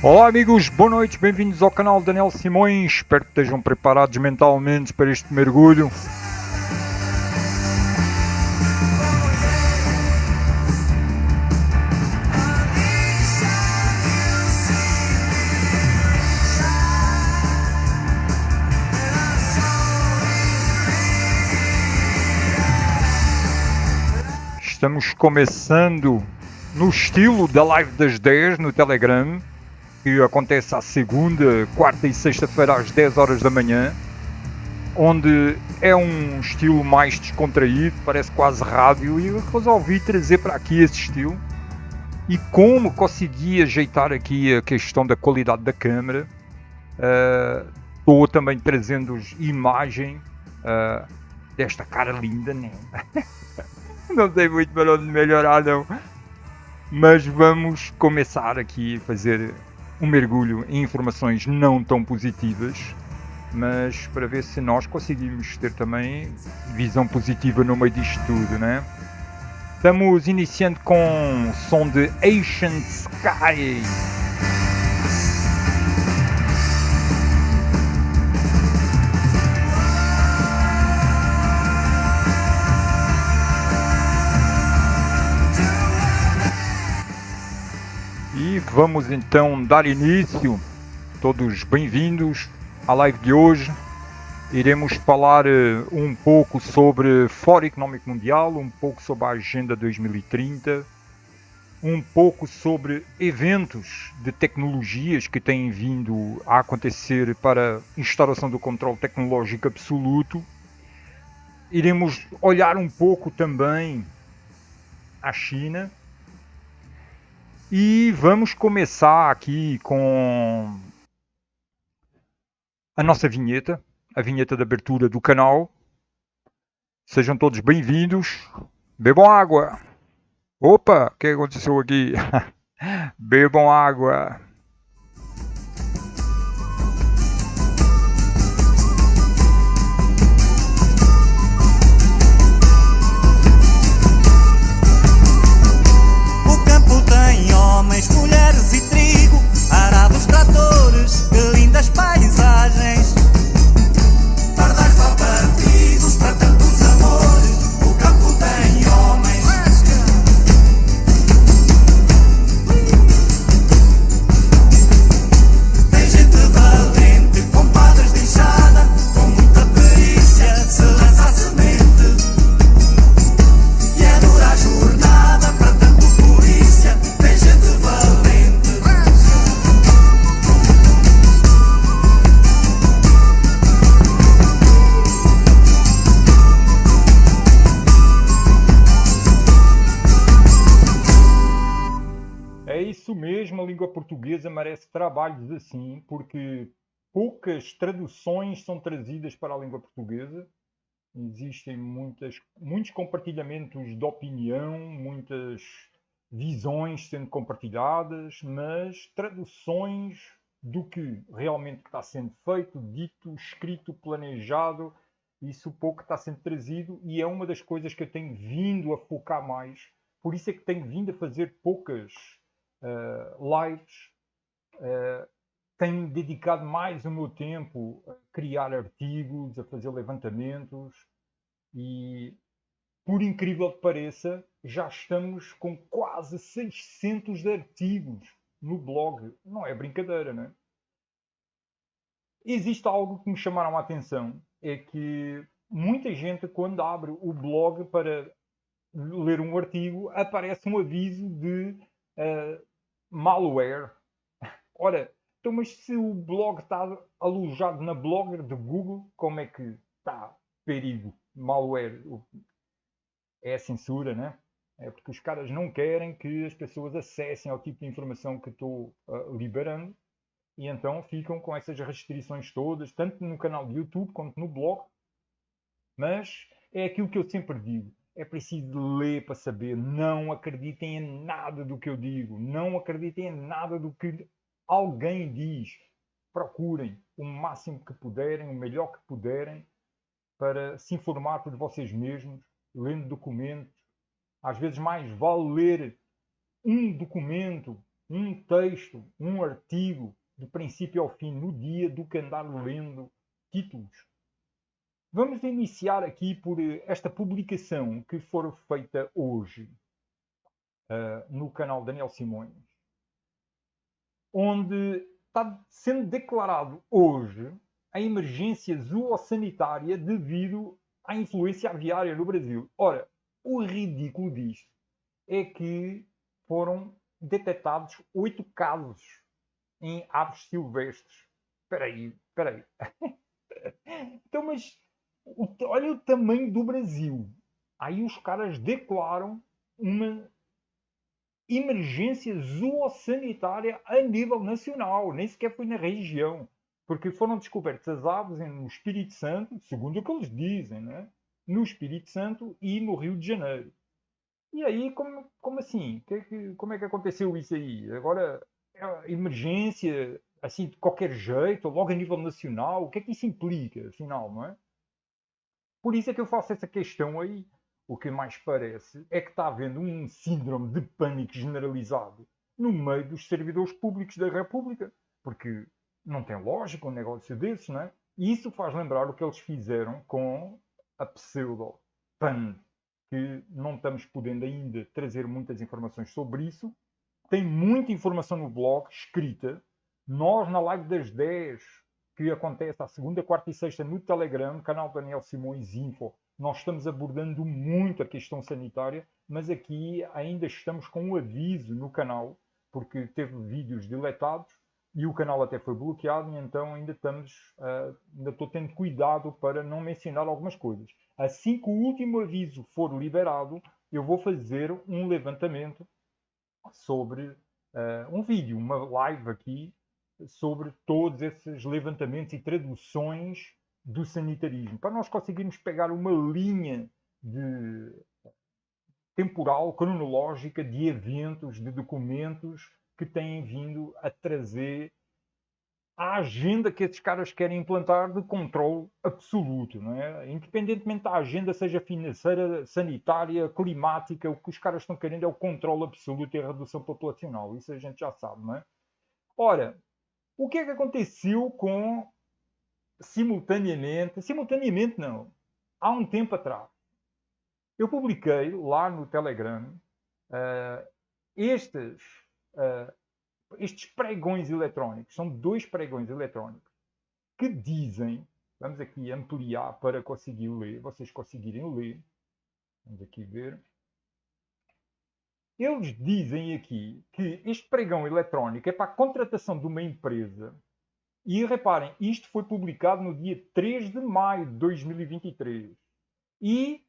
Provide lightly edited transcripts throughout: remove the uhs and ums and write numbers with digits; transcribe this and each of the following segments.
Olá amigos, boa noite, bem-vindos ao canal Daniel Simões. Espero que estejam preparados mentalmente para este mergulho. Estamos começando no estilo da live das 10 no Telegram, que acontece à segunda, quarta e sexta-feira às 10 horas da manhã, onde é um estilo mais descontraído, parece quase rádio, e eu resolvi trazer para aqui esse estilo. E como consegui ajeitar aqui a questão da qualidade da câmera, estou também trazendo imagem desta cara linda, né? Não sei muito para onde melhorar não, mas vamos começar aqui a fazer um mergulho em informações não tão positivas, mas para ver se nós conseguimos ter também visão positiva no meio disto tudo, né? Estamos iniciando com o som de Ancient Sky. E vamos então dar início, todos bem-vindos à live de hoje. Iremos falar um pouco sobre Fórum Económico Mundial, um pouco sobre a Agenda 2030, um pouco sobre eventos de tecnologias que têm vindo a acontecer para a instauração do controle tecnológico absoluto. Iremos olhar um pouco também a China. E vamos começar aqui com a nossa vinheta, a vinheta de abertura do canal. Sejam todos bem-vindos. Bebam água. Opa, o que aconteceu aqui? Bebam água. Homens, mulheres e trigo, arados, tratores, que lindas paisagens. Pardais para partidos, para tantos amores, o campo tem homens. Tem gente valente, com padres de enxada, com muita perícia, se lança a semente. E é dura a jornada, para tanto polícia, tem gente valente. É isso mesmo, a língua portuguesa merece trabalhos assim, porque poucas traduções são trazidas para a língua portuguesa. Existem muitos compartilhamentos de opinião, muitas visões sendo compartilhadas, mas traduções do que realmente está sendo feito, dito, escrito, planejado, isso pouco está sendo trazido, e é uma das coisas que eu tenho vindo a focar mais. Por isso é que tenho vindo a fazer poucas lives. Tenho dedicado mais o meu tempo a criar artigos, a fazer levantamentos, e por incrível que pareça, já estamos com quase 600 artigos no blog. Não é brincadeira, não é? Existe algo que me chamaram a atenção, é que muita gente, quando abre o blog para ler um artigo, aparece um aviso de malware. Ora, então, mas se o blog está alojado na Blogger de Google, como é que está perigo? Malware é a censura, né? É porque os caras não querem que as pessoas acessem ao tipo de informação que estou liberando, e então ficam com essas restrições todas, tanto no canal de YouTube quanto no blog. Mas é aquilo que eu sempre digo. É preciso ler para saber. Não acreditem em nada do que eu digo. Não acreditem em nada do que alguém diz. Procurem o máximo que puderem, o melhor que puderem, para se informar por vocês mesmos, lendo documentos. Às vezes mais vale ler um documento um texto, um artigo, do princípio ao fim, no dia, do que andar lendo títulos. Vamos iniciar aqui por esta publicação que foi feita hoje no canal Daniel Simões, onde está sendo declarado hoje a emergência zoossanitária devido à influência aviária no Brasil. Ora, o ridículo disto é que foram detectados 8 casos em aves silvestres. Espera aí, espera aí. Então, mas olha o tamanho do Brasil. Aí os caras declaram uma emergência zoossanitária a nível nacional, nem sequer foi na região, porque foram descobertas as aves no Espírito Santo, segundo o que eles dizem, né? No Espírito Santo e no Rio de Janeiro. E aí, como assim? Como é que aconteceu isso aí? Agora, emergência, assim, de qualquer jeito, logo a nível nacional, o que é que isso implica, afinal, não é? Por isso é que eu faço essa questão aí. O que mais parece é que está havendo um síndrome de pânico generalizado no meio dos servidores públicos da República. Porque não tem lógica um negócio desses, não é? E isso faz lembrar o que eles fizeram com a pseudo-PAN, que não estamos podendo ainda trazer muitas informações sobre isso. Tem muita informação no blog escrita. Nós, na live das 10, que acontece à segunda, quarta e sexta no Telegram, canal Daniel Simões Info, nós estamos abordando muito a questão sanitária, mas aqui ainda estamos com um aviso no canal, porque teve vídeos deletados e o canal até foi bloqueado, e então ainda estou tendo cuidado para não mencionar algumas coisas. Assim que o último aviso for liberado, eu vou fazer um levantamento sobre um vídeo, uma live aqui, sobre todos esses levantamentos e traduções do sanitarismo, para nós conseguirmos pegar uma linha de temporal, cronológica, de eventos, de documentos que têm vindo a trazer a agenda que esses caras querem implantar de controle absoluto, não é? Independentemente da agenda, seja financeira, sanitária, climática, o que os caras estão querendo é o controle absoluto e a redução populacional. Isso a gente já sabe, não é? Ora, o que é que aconteceu com simultaneamente não, há um tempo atrás, eu publiquei lá no Telegram uh, estes uh, estes pregões eletrónicos, são 2 pregões eletrónicos, que dizem, vamos aqui ampliar para conseguir ler, vocês conseguirem ler, vamos aqui ver, eles dizem aqui que este pregão eletrónico é para a contratação de uma empresa, e reparem, isto foi publicado no dia 3 de maio de 2023, e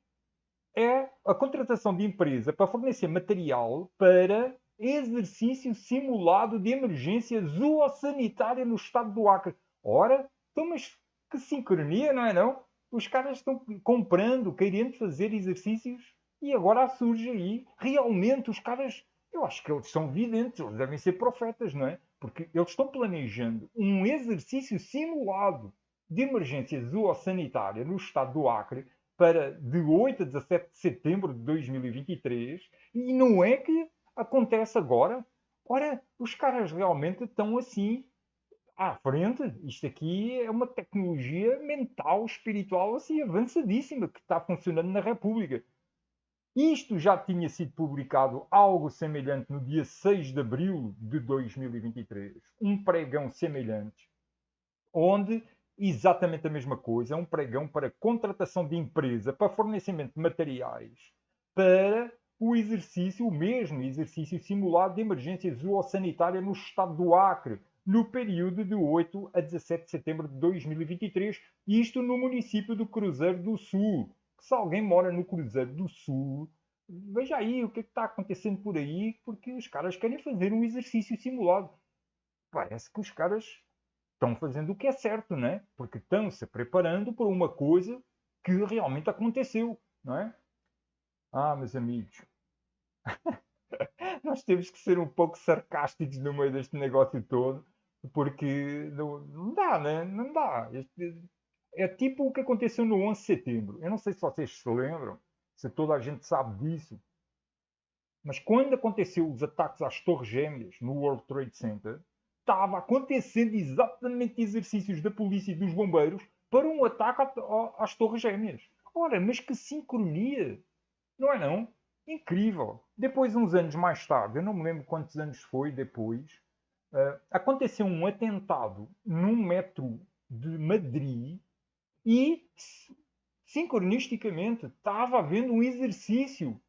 é a contratação de empresa para fornecer material para exercício simulado de emergência zoossanitária no estado do Acre. Ora, então, mas que sincronia, não é não? Os caras estão comprando, querendo fazer exercícios e agora surge aí, realmente, os caras, eu acho que eles são videntes, eles devem ser profetas, não é? Porque eles estão planejando um exercício simulado de emergência zoossanitária no estado do Acre para de 8 a 17 de setembro de 2023 e não é que acontece agora. Ora, os caras realmente estão assim à frente. Isto aqui é uma tecnologia mental, espiritual assim avançadíssima que está funcionando na República. Isto já tinha sido publicado algo semelhante no dia 6 de abril de 2023, um pregão semelhante, onde exatamente a mesma coisa, é um pregão para contratação de empresa, para fornecimento de materiais, para o exercício, o mesmo exercício simulado de emergência zoossanitária no estado do Acre, no período de 8 a 17 de setembro de 2023, isto no município do Cruzeiro do Sul. Se alguém mora no Cruzeiro do Sul, veja aí o que está acontecendo por aí, porque os caras querem fazer um exercício simulado. Parece que os caras estão fazendo o que é certo, não é? Porque estão se preparando para uma coisa que realmente aconteceu, não é? Ah, meus amigos, nós temos que ser um pouco sarcásticos no meio deste negócio todo, porque não dá, né? Não dá. É tipo o que aconteceu no 11 de setembro. Eu não sei se vocês se lembram, se toda a gente sabe disso, Mas quando aconteceu os ataques às Torres Gêmeas no World Trade Center, estava acontecendo exatamente exercícios da polícia e dos bombeiros para um ataque às Torres Gêmeas. Ora, mas que sincronia! Não é não? Incrível! Depois, uns anos mais tarde, eu não me lembro quantos anos foi depois, aconteceu um atentado num metro de Madrid e, sincronisticamente, estava havendo um exercício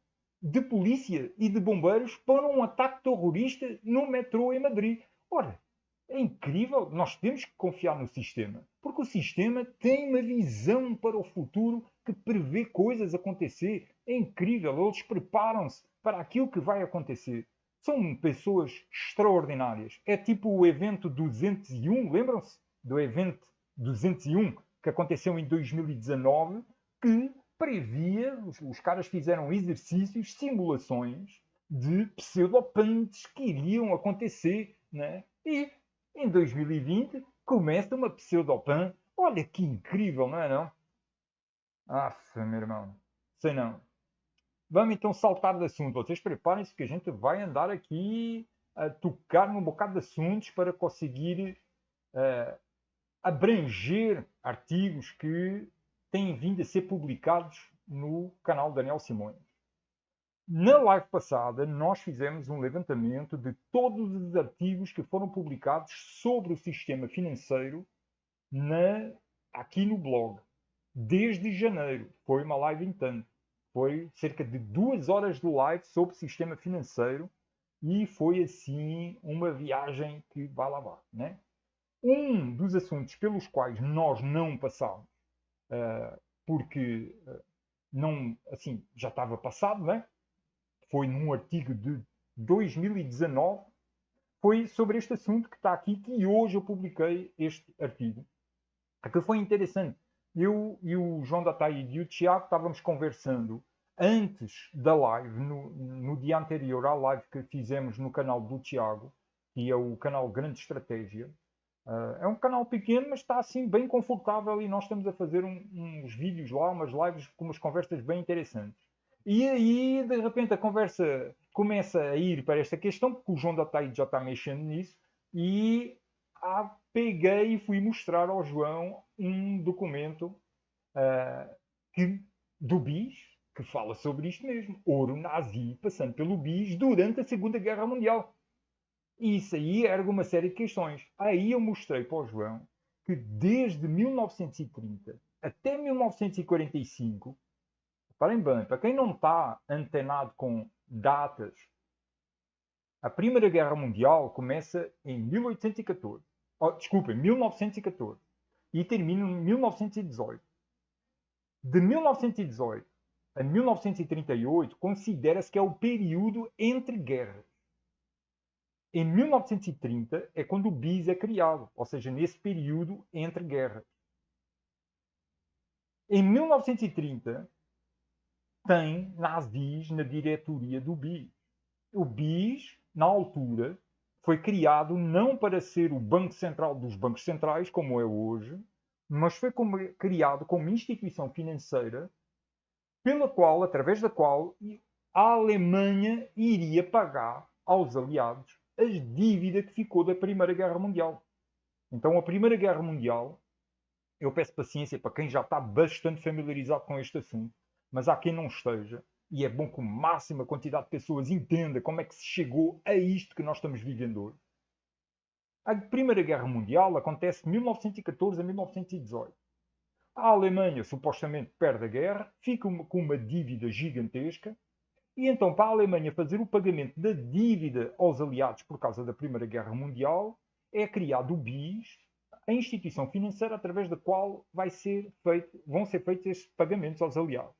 de polícia e de bombeiros para um ataque terrorista no metrô em Madrid. Ora, é incrível. Nós temos que confiar no sistema, porque o sistema tem uma visão para o futuro que prevê coisas acontecer. É incrível. Eles preparam-se para aquilo que vai acontecer. São pessoas extraordinárias. É tipo o evento 201, lembram-se? Do evento 201 que aconteceu em 2019, que previa, os caras fizeram exercícios, simulações de pseudopantes que iriam acontecer, né? E em 2020 começa uma pseudopan. Olha que incrível, não é não? Meu irmão, sei não. Vamos então saltar de assunto. Vocês preparem-se que a gente vai andar aqui a tocar num bocado de assuntos para conseguir abranger artigos que têm vindo a ser publicados no canal Daniel Simões. Na live passada, nós fizemos um levantamento de todos os artigos que foram publicados sobre o sistema financeiro aqui no blog. Desde janeiro. Foi uma live em tanto. Foi cerca de 2 horas de live sobre o sistema financeiro e foi assim uma viagem que vai lá vai, né? Um dos assuntos pelos quais nós não passámos, porque não, assim, já estava passado, né? Foi num artigo de 2019, foi sobre este assunto que está aqui, que hoje eu publiquei este artigo. Que foi interessante. Eu e o João da Taíde e o Tiago estávamos conversando antes da live, no dia anterior à live que fizemos no canal do Tiago, que é o canal Grande Estratégia. É um canal pequeno, mas está assim bem confortável e nós estamos a fazer uns vídeos lá, umas lives com umas conversas bem interessantes. E aí, de repente, a conversa começa a ir para esta questão, porque o João da Taíde já está mexendo nisso, e peguei e fui mostrar ao João um documento do BIS, que fala sobre isto mesmo. Ouro nazi passando pelo BIS durante a Segunda Guerra Mundial. E isso aí ergue uma série de questões. Aí eu mostrei para o João que desde 1930 até 1945, reparem bem, para quem não está antenado com datas, a Primeira Guerra Mundial começa em 1814. Desculpem, 1914. E termina em 1918. De 1918 a 1938, considera-se que é o período entre guerras. Em 1930 é quando o BIS é criado, ou seja, nesse período entre guerras. Em 1930, tem nazis na diretoria do BIS. O BIS, na altura, foi criado não para ser o Banco Central dos bancos centrais, como é hoje, mas foi criado como instituição financeira através da qual a Alemanha iria pagar aos aliados as dívidas que ficou da Primeira Guerra Mundial. Então, a Primeira Guerra Mundial, eu peço paciência para quem já está bastante familiarizado com este assunto, mas há quem não esteja, e é bom que a máxima quantidade de pessoas entenda como é que se chegou a isto que nós estamos vivendo hoje. A Primeira Guerra Mundial acontece de 1914 a 1918. A Alemanha supostamente perde a guerra, fica com uma dívida gigantesca, e então, para a Alemanha fazer o pagamento da dívida aos aliados por causa da Primeira Guerra Mundial, é criado o BIS, a instituição financeira através da qual vão ser feitos estes pagamentos aos aliados.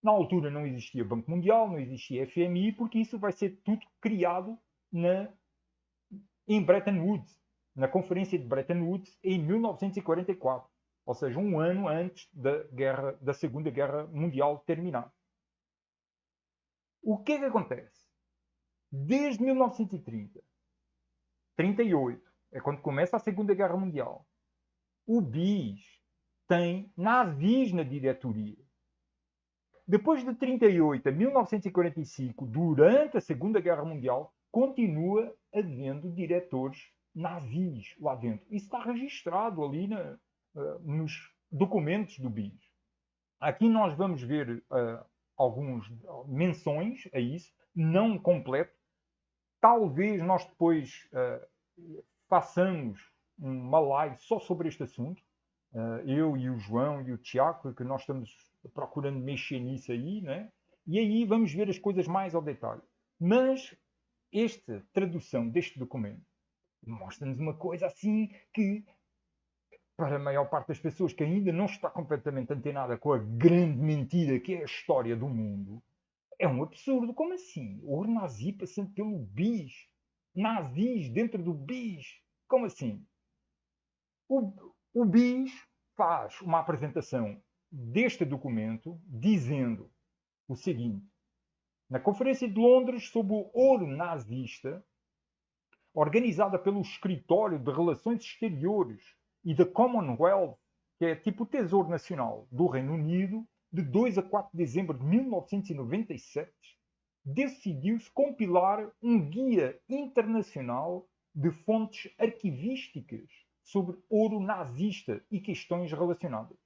Na altura não existia Banco Mundial, não existia FMI, porque isso vai ser tudo criado em Bretton Woods, na Conferência de Bretton Woods, em 1944, ou seja, um ano antes da Segunda Guerra Mundial terminar. O que é que acontece? Desde 1930, 38, é quando começa a Segunda Guerra Mundial, o BIS tem nazis na diretoria. Depois de 38 a 1945, durante a Segunda Guerra Mundial, continua havendo diretores nazis lá dentro. Isso está registrado ali nos documentos do BIS. Aqui nós vamos ver algumas menções a isso, não completo. Talvez nós depois façamos uma live só sobre este assunto. Eu e o João e o Tiago, que nós estamos procurando mexer nisso aí, né? E aí vamos ver as coisas mais ao detalhe. Mas esta tradução deste documento mostra-nos uma coisa assim que, para a maior parte das pessoas que ainda não está completamente antenada com a grande mentira que é a história do mundo, é um absurdo. Como assim? O ouro nazi passando pelo BIS? Nazis dentro do BIS? Como assim? O BIS faz uma apresentação deste documento dizendo o seguinte: na Conferência de Londres sobre o ouro nazista, organizada pelo Escritório de Relações Exteriores e da Commonwealth, que é tipo o Tesouro Nacional do Reino Unido, de 2 a 4 de dezembro de 1997, decidiu-se compilar um guia internacional de fontes arquivísticas sobre ouro nazista e questões relacionadas.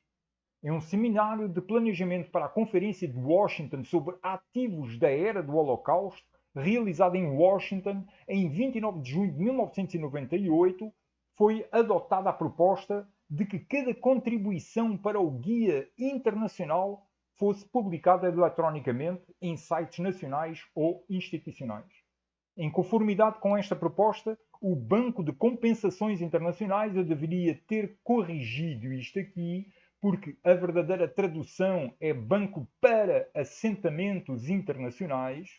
Em um seminário de planejamento para a Conferência de Washington sobre ativos da era do Holocausto, realizado em Washington em 29 de junho de 1998, foi adotada a proposta de que cada contribuição para o guia internacional fosse publicada eletronicamente em sites nacionais ou institucionais. Em conformidade com esta proposta, o Banco de Compensações Internacionais, eu deveria ter corrigido isto aqui, porque a verdadeira tradução é Banco para Assentamentos Internacionais,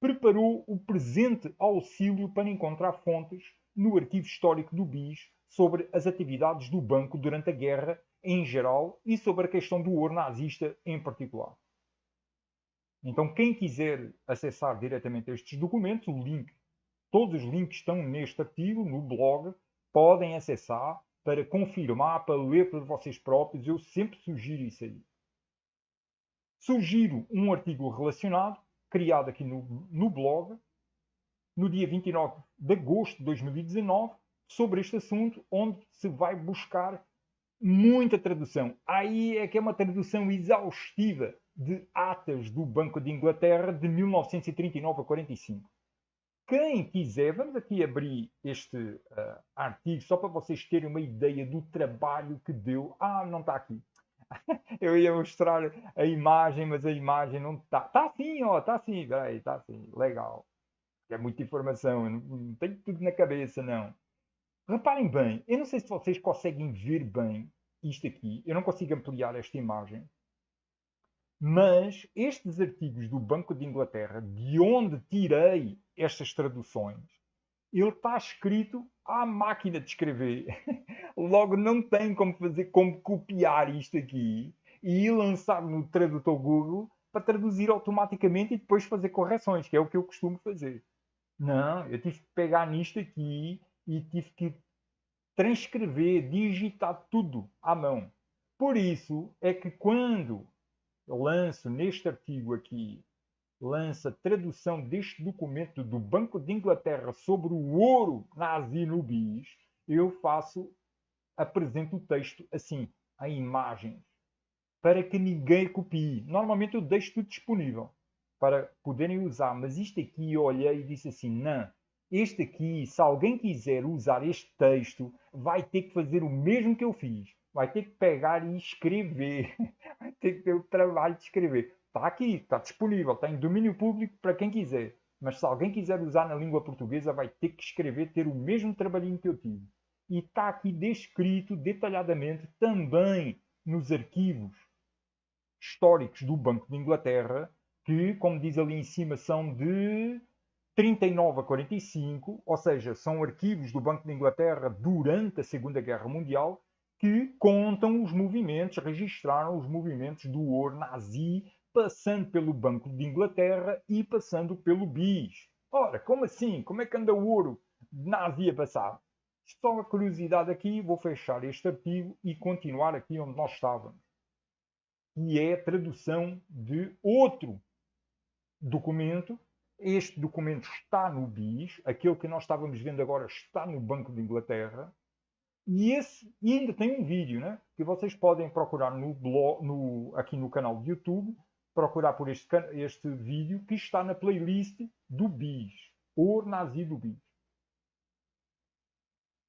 preparou o presente auxílio para encontrar fontes no arquivo histórico do BIS sobre as atividades do banco durante a guerra em geral e sobre a questão do ouro nazista em particular. Então, quem quiser acessar diretamente estes documentos, todos os links estão neste artigo, no blog, podem acessar para confirmar, para ler por vocês próprios. Eu sempre sugiro isso aí. Sugiro um artigo relacionado, criado aqui no blog, no dia 29 de agosto de 2019, sobre este assunto, onde se vai buscar muita tradução. Aí é que é uma tradução exaustiva de atas do Banco de Inglaterra de 1939 a 45. Quem quiser, vamos aqui abrir este artigo só para vocês terem uma ideia do trabalho que deu. Não está aqui. Eu ia mostrar a imagem, mas a imagem não está. Está sim, ó, está sim. Peraí, está sim. Legal. É muita informação, eu não tenho tudo na cabeça, não. Reparem bem, eu não sei se vocês conseguem ver bem isto aqui. Eu não consigo ampliar esta imagem. Mas estes artigos do Banco de Inglaterra, de onde tirei estas traduções, ele está escrito à máquina de escrever. Logo, não tem como copiar isto aqui e lançar no tradutor Google para traduzir automaticamente e depois fazer correções, que é o que eu costumo fazer. Não, eu tive que pegar nisto aqui e tive que transcrever, digitar tudo à mão. Por isso é que quando eu lanço neste artigo aqui, lança tradução deste documento do Banco de Inglaterra sobre o ouro nazi no BIS, eu apresento o texto assim, a imagens, para que ninguém copie. Normalmente eu deixo tudo disponível para poderem usar, mas isto aqui eu olhei e disse assim, não, este aqui, se alguém quiser usar este texto, vai ter que fazer o mesmo que eu fiz. Vai ter que pegar e escrever. Vai ter que ter o trabalho de escrever. Está aqui, está disponível, está em domínio público para quem quiser. Mas se alguém quiser usar na língua portuguesa, vai ter que escrever, ter o mesmo trabalhinho que eu tive. E está aqui descrito detalhadamente também nos arquivos históricos do Banco de Inglaterra, que, como diz ali em cima, são de 39 a 45, ou seja, são arquivos do Banco de Inglaterra durante a Segunda Guerra Mundial, que contam os movimentos, registraram os movimentos do ouro nazi, passando pelo Banco de Inglaterra e passando pelo BIS. Ora, como assim? Como é que anda o ouro nazi a passar? Só uma curiosidade aqui, vou fechar este artigo e continuar aqui onde nós estávamos. que é a tradução de outro documento. Este documento está no BIS, aquele que nós estávamos vendo agora está no Banco de Inglaterra, e ainda tem um vídeo, né? Que vocês podem procurar no blog, aqui no canal de YouTube, procurar por este vídeo que está na playlist do BIS, o Nazi do BIS.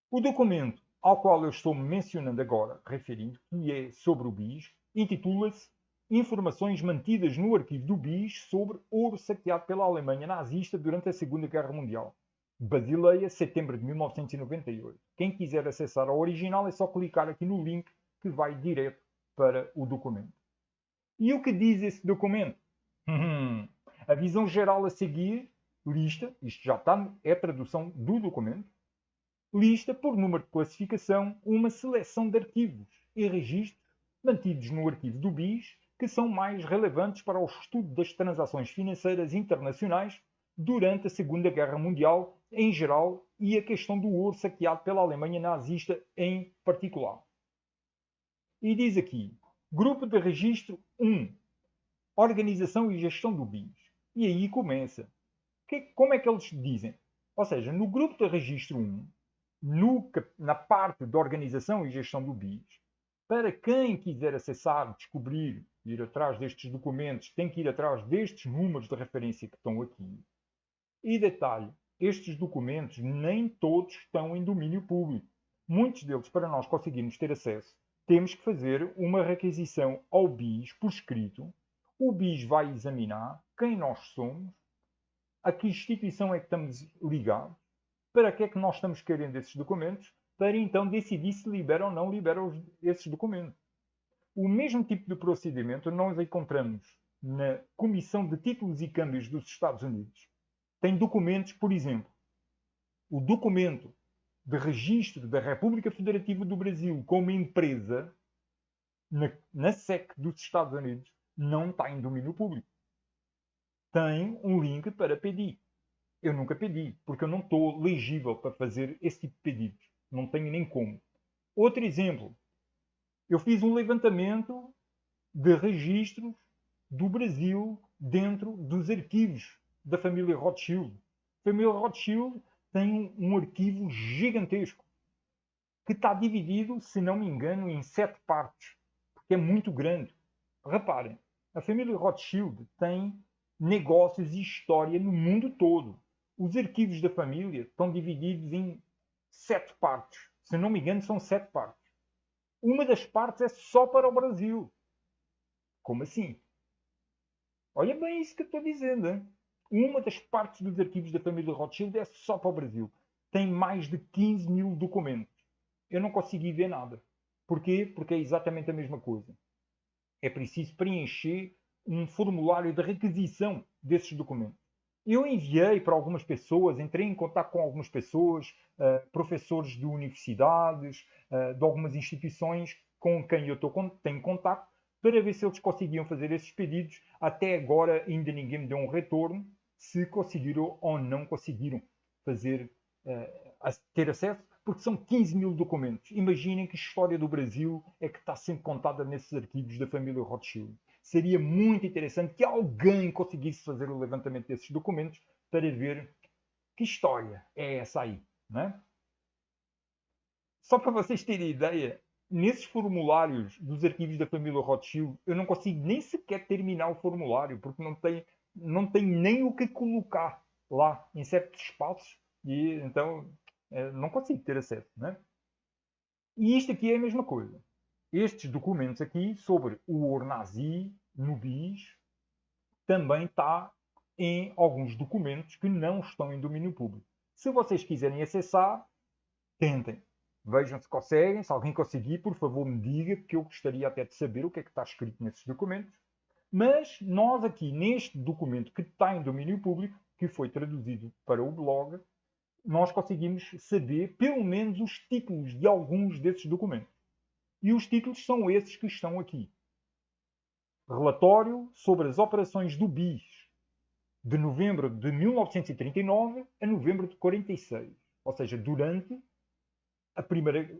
O documento ao qual eu estou mencionando agora, referindo, que é sobre o BIS, intitula-se Informações mantidas no arquivo do BIS sobre ouro saqueado pela Alemanha nazista durante a Segunda Guerra Mundial. Basileia, setembro de 1998. Quem quiser acessar ao original é só clicar aqui no link que vai direto para o documento. E o que diz esse documento? A visão geral a seguir lista, isto já está, é a tradução do documento, lista por número de classificação uma seleção de arquivos e registros mantidos no arquivo do BIS que são mais relevantes para o estudo das transações financeiras internacionais durante a Segunda Guerra Mundial em geral e a questão do ouro saqueado pela Alemanha nazista em particular. E diz aqui, Grupo de Registro 1, Organização e Gestão do BIS. E aí começa. Como é que eles dizem? Ou seja, no Grupo de Registro 1, na parte de Organização e Gestão do BIS, para quem quiser acessar, descobrir, ir atrás destes documentos, tem que ir atrás destes números de referência que estão aqui. E detalhe, estes documentos nem todos estão em domínio público. Muitos deles, para nós conseguirmos ter acesso, temos que fazer uma requisição ao BIS por escrito. O BIS vai examinar quem nós somos, a que instituição é que estamos ligados, para que é que nós estamos querendo esses documentos, para então decidir se libera ou não libera esses documentos. O mesmo tipo de procedimento nós encontramos na Comissão de Títulos e Câmbios dos Estados Unidos. Tem documentos, por exemplo, o documento de registro da República Federativa do Brasil como empresa na SEC dos Estados Unidos não está em domínio público. Tem um link para pedir. Eu nunca pedi, porque eu não estou legível para fazer esse tipo de pedidos. Não tenho nem como. Outro exemplo. Eu fiz um levantamento de registros do Brasil dentro dos arquivos da família Rothschild. A família Rothschild tem um arquivo gigantesco que está dividido, se não me engano, em 7 partes, porque é muito grande. Reparem, a família Rothschild tem negócios e história no mundo todo. Os arquivos da família estão divididos em 7 partes. Se não me engano, são 7 partes. Uma das partes é só para o Brasil. Como assim? Olha bem isso que eu estou dizendo. Hein? Uma das partes dos arquivos da família Rothschild é só para o Brasil. Tem mais de 15 mil documentos. Eu não consegui ver nada. Porquê? Porque é exatamente a mesma coisa. É preciso preencher um formulário de requisição desses documentos. Eu enviei para algumas pessoas, entrei em contato com algumas pessoas, professores de universidades, de algumas instituições com quem eu tenho contato, para ver se eles conseguiam fazer esses pedidos. Até agora ainda ninguém me deu um retorno se conseguiram ou não conseguiram fazer, ter acesso, porque são 15 mil documentos. Imaginem que história do Brasil é que está sendo contada nesses arquivos da família Rothschild. Seria muito interessante que alguém conseguisse fazer o levantamento desses documentos para ver que história é essa aí. Não é? Só para vocês terem ideia, nesses formulários dos arquivos da família Rothschild, eu não consigo nem sequer terminar o formulário, porque não tem nem o que colocar lá em certos espaços, e então não consigo ter acesso. Não é? E isto aqui é a mesma coisa. Estes documentos aqui sobre o ouro nazi no BIS também está em alguns documentos que não estão em domínio público. Se vocês quiserem acessar, tentem. Vejam se conseguem. Se alguém conseguir, por favor, me diga, porque eu gostaria até de saber o que é que está escrito nesses documentos. Mas nós aqui, neste documento que está em domínio público, que foi traduzido para o blog, nós conseguimos saber pelo menos os títulos de alguns desses documentos. E os títulos são esses que estão aqui. Relatório sobre as operações do BIS, de novembro de 1939 a novembro de 1946. Ou seja, durante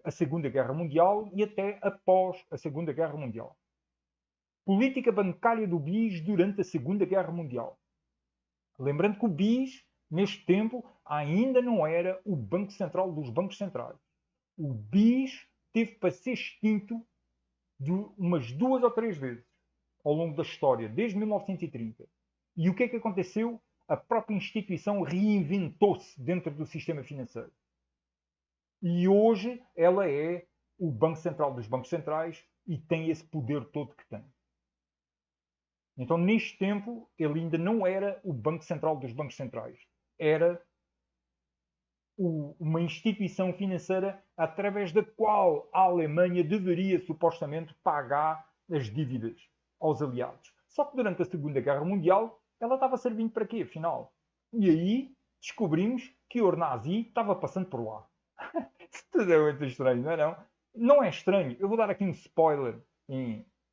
a Segunda Guerra Mundial e até após a Segunda Guerra Mundial. política bancária do BIS durante a Segunda Guerra Mundial. Lembrando que o BIS, neste tempo, ainda não era o Banco Central dos bancos centrais. O BIS teve para ser extinto de umas 2 ou 3 vezes ao longo da história, desde 1930. E o que é que aconteceu? A própria instituição reinventou-se dentro do sistema financeiro. E hoje ela é o Banco Central dos bancos centrais e tem esse poder todo que tem. Então, neste tempo, ele ainda não era o Banco Central dos bancos centrais. Era uma instituição financeira através da qual a Alemanha deveria supostamente pagar as dívidas aos aliados. Só que durante a Segunda Guerra Mundial ela estava servindo para quê, afinal? E aí descobrimos que o nazi estava passando por lá. Isso tudo é muito estranho, não é não? Não é estranho. Eu vou dar aqui um spoiler,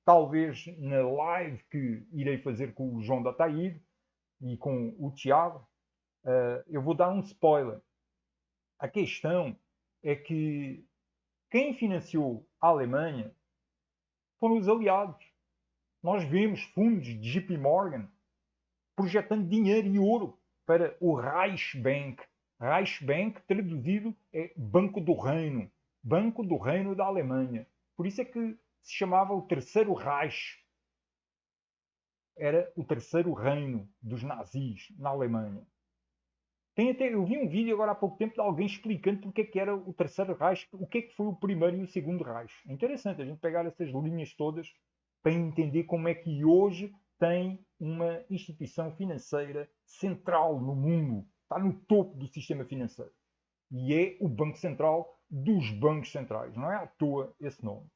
talvez na live que irei fazer com o João da Taíde e com o Tiago. Eu vou dar um spoiler. A questão é que quem financiou a Alemanha foram os aliados. Nós vemos fundos de JP Morgan projetando dinheiro e ouro para o Reichsbank. Reichsbank, traduzido, é Banco do Reino. Banco do Reino da Alemanha. Por isso é que se chamava o Terceiro Reich. Era o Terceiro Reino dos nazis na Alemanha. Eu vi um vídeo agora há pouco tempo de alguém explicando porque é que era o Terceiro Reich, o que é que foi o Primeiro e o Segundo Reich. É interessante a gente pegar essas linhas todas para entender como é que hoje tem uma instituição financeira central no mundo. Está no topo do sistema financeiro. E é o Banco Central dos bancos centrais. Não é à toa esse nome.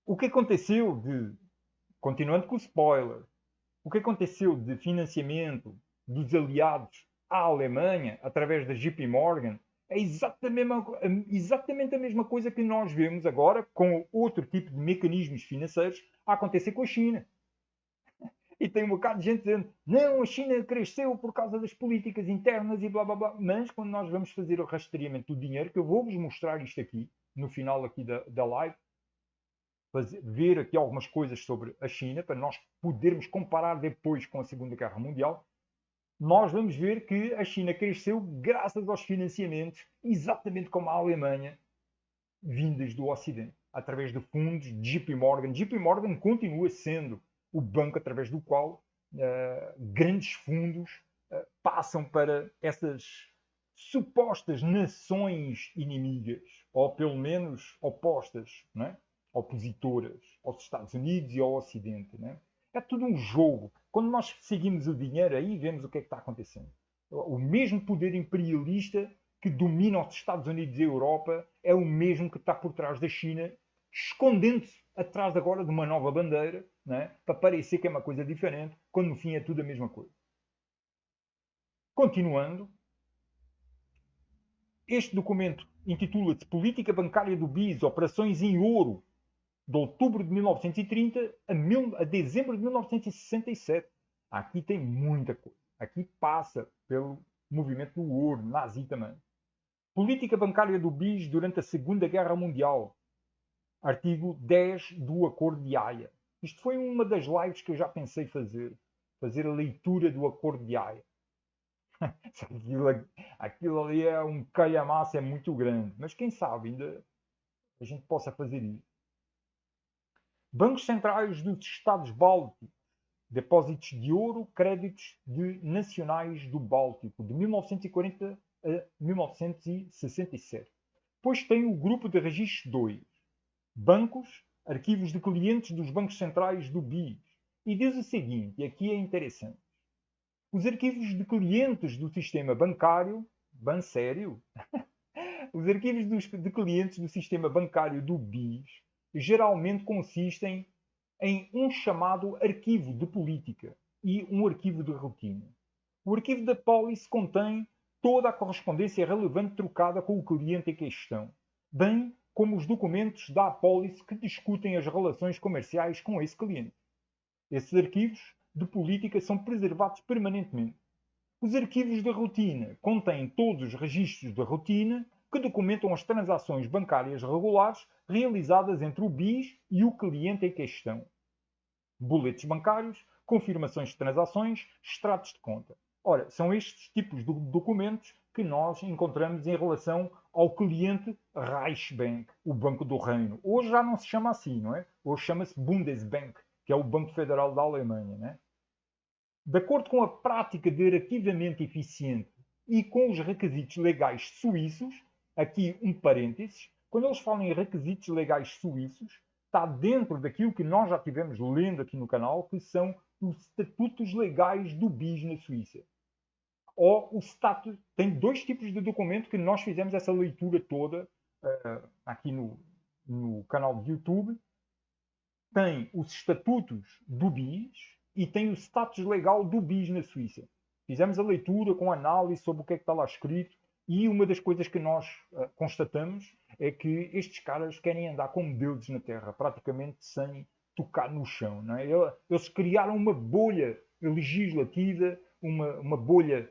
O que aconteceu continuando com o spoiler, o que aconteceu de financiamento dos aliados à Alemanha através da JP Morgan é exatamente a mesma coisa que nós vemos agora com outro tipo de mecanismos financeiros a acontecer com a China. E tem um bocado de gente dizendo, não, a China cresceu por causa das políticas internas e blá blá blá. Mas quando nós vamos fazer o rastreamento do dinheiro, que eu vou-vos mostrar isto aqui, no final aqui da live, ver aqui algumas coisas sobre a China, para nós podermos comparar depois com a Segunda Guerra Mundial, nós vamos ver que a China cresceu graças aos financiamentos, exatamente como a Alemanha, vindas do Ocidente, através de fundos de JP Morgan. JP Morgan continua sendo o banco através do qual grandes fundos passam para essas supostas nações inimigas, ou pelo menos opostas, não é? Opositoras aos Estados Unidos e ao Ocidente. Não é? É tudo um jogo. Quando nós seguimos o dinheiro, aí vemos o que é que está acontecendo. O mesmo poder imperialista que domina os Estados Unidos e a Europa é o mesmo que está por trás da China, escondendo-se atrás agora de uma nova bandeira, não é? Para parecer que é uma coisa diferente, quando no fim é tudo a mesma coisa. Continuando, este documento intitula-se Política Bancária do BIS, Operações em Ouro, de outubro de 1930 a dezembro de 1967. Aqui tem muita coisa. Aqui passa pelo movimento do ouro, nazi também. Política bancária do BIS durante a Segunda Guerra Mundial. Artigo 10 do Acordo de Haia. Isto foi uma das lives que eu já pensei fazer. Fazer a leitura do Acordo de Haia. Aquilo ali é um calhamaço, é muito grande. Mas quem sabe ainda a gente possa fazer isso. Bancos centrais dos Estados Bálticos. Depósitos de ouro, créditos nacionais do Báltico, de 1940 a 1967. Depois tem o grupo de registro 2. Bancos, arquivos de clientes dos bancos centrais do BIS. E diz o seguinte, e aqui é interessante. Os arquivos de clientes do sistema bancário, sério? Os arquivos de clientes do sistema bancário do BIS geralmente consistem em um chamado arquivo de política e um arquivo de rotina. O arquivo da pólice contém toda a correspondência relevante trocada com o cliente em questão, bem como os documentos da apólice que discutem as relações comerciais com esse cliente. Esses arquivos de política são preservados permanentemente. Os arquivos de rotina contêm todos os registros da rotina que documentam as transações bancárias regulares realizadas entre o BIS e o cliente em questão. Boletos bancários, confirmações de transações, extratos de conta. Ora, são estes tipos de documentos que nós encontramos em relação ao cliente Reichsbank, o Banco do Reino. Hoje já não se chama assim, não é? Hoje chama-se Bundesbank, que é o Banco Federal da Alemanha, não é? De acordo com a prática de arquivamento eficiente e com os requisitos legais suíços, aqui um parênteses, quando eles falam em requisitos legais suíços, está dentro daquilo que nós já tivemos lendo aqui no canal, que são os estatutos legais do BIS na Suíça. Ou o status, tem dois tipos de documento que nós fizemos essa leitura toda aqui no canal de YouTube. Tem os estatutos do BIS e tem o status legal do BIS na Suíça. Fizemos a leitura com análise sobre o que é que está lá escrito e uma das coisas que nós constatamos é que estes caras querem andar como deuses na Terra, praticamente sem tocar no chão. Não é? Eles criaram uma bolha legislativa, uma bolha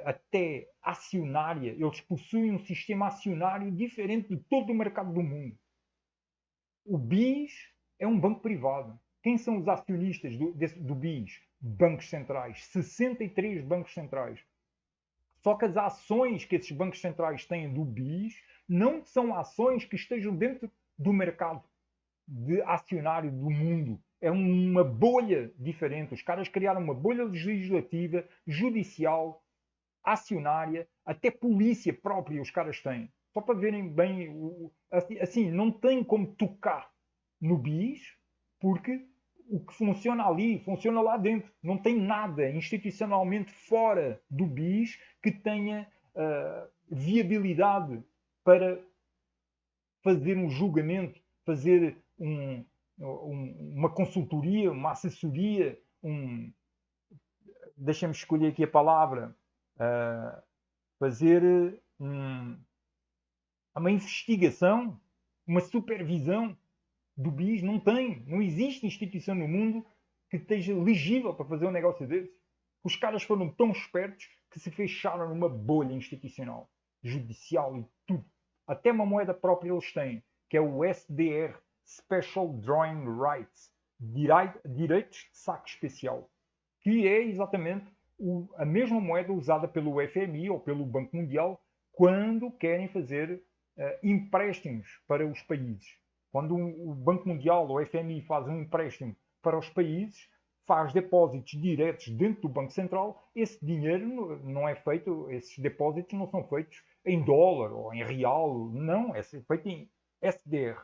até acionária. Eles possuem um sistema acionário diferente de todo o mercado do mundo. O BIS é um banco privado. Quem são os acionistas do BIS? Bancos centrais. 63 bancos centrais. Só que as ações que esses bancos centrais têm do BIS não são ações que estejam dentro do mercado de acionário do mundo. É uma bolha diferente. Os caras criaram uma bolha legislativa, judicial, acionária, até polícia própria os caras têm. Só para verem bem, assim, não tem como tocar no BIS, porque o que funciona ali, funciona lá dentro. Não tem nada institucionalmente fora do BIS que tenha viabilidade para fazer um julgamento, fazer uma consultoria, uma assessoria, deixa-me escolher aqui a palavra, fazer uma investigação, uma supervisão do BIS. Não existe instituição no mundo que esteja elegível para fazer um negócio desse. Os caras foram tão espertos que se fecharam numa bolha institucional, judicial e tudo. Até uma moeda própria eles têm, que é o SDR, Special Drawing Rights, direitos de saque especial, que é exatamente a mesma moeda usada pelo FMI ou pelo Banco Mundial quando querem fazer empréstimos para os países. Quando o Banco Mundial ou o FMI faz um empréstimo para os países, faz depósitos diretos dentro do Banco Central, esse dinheiro não é feito, esses depósitos não são feitos em dólar ou em real, não, é feito em SDR.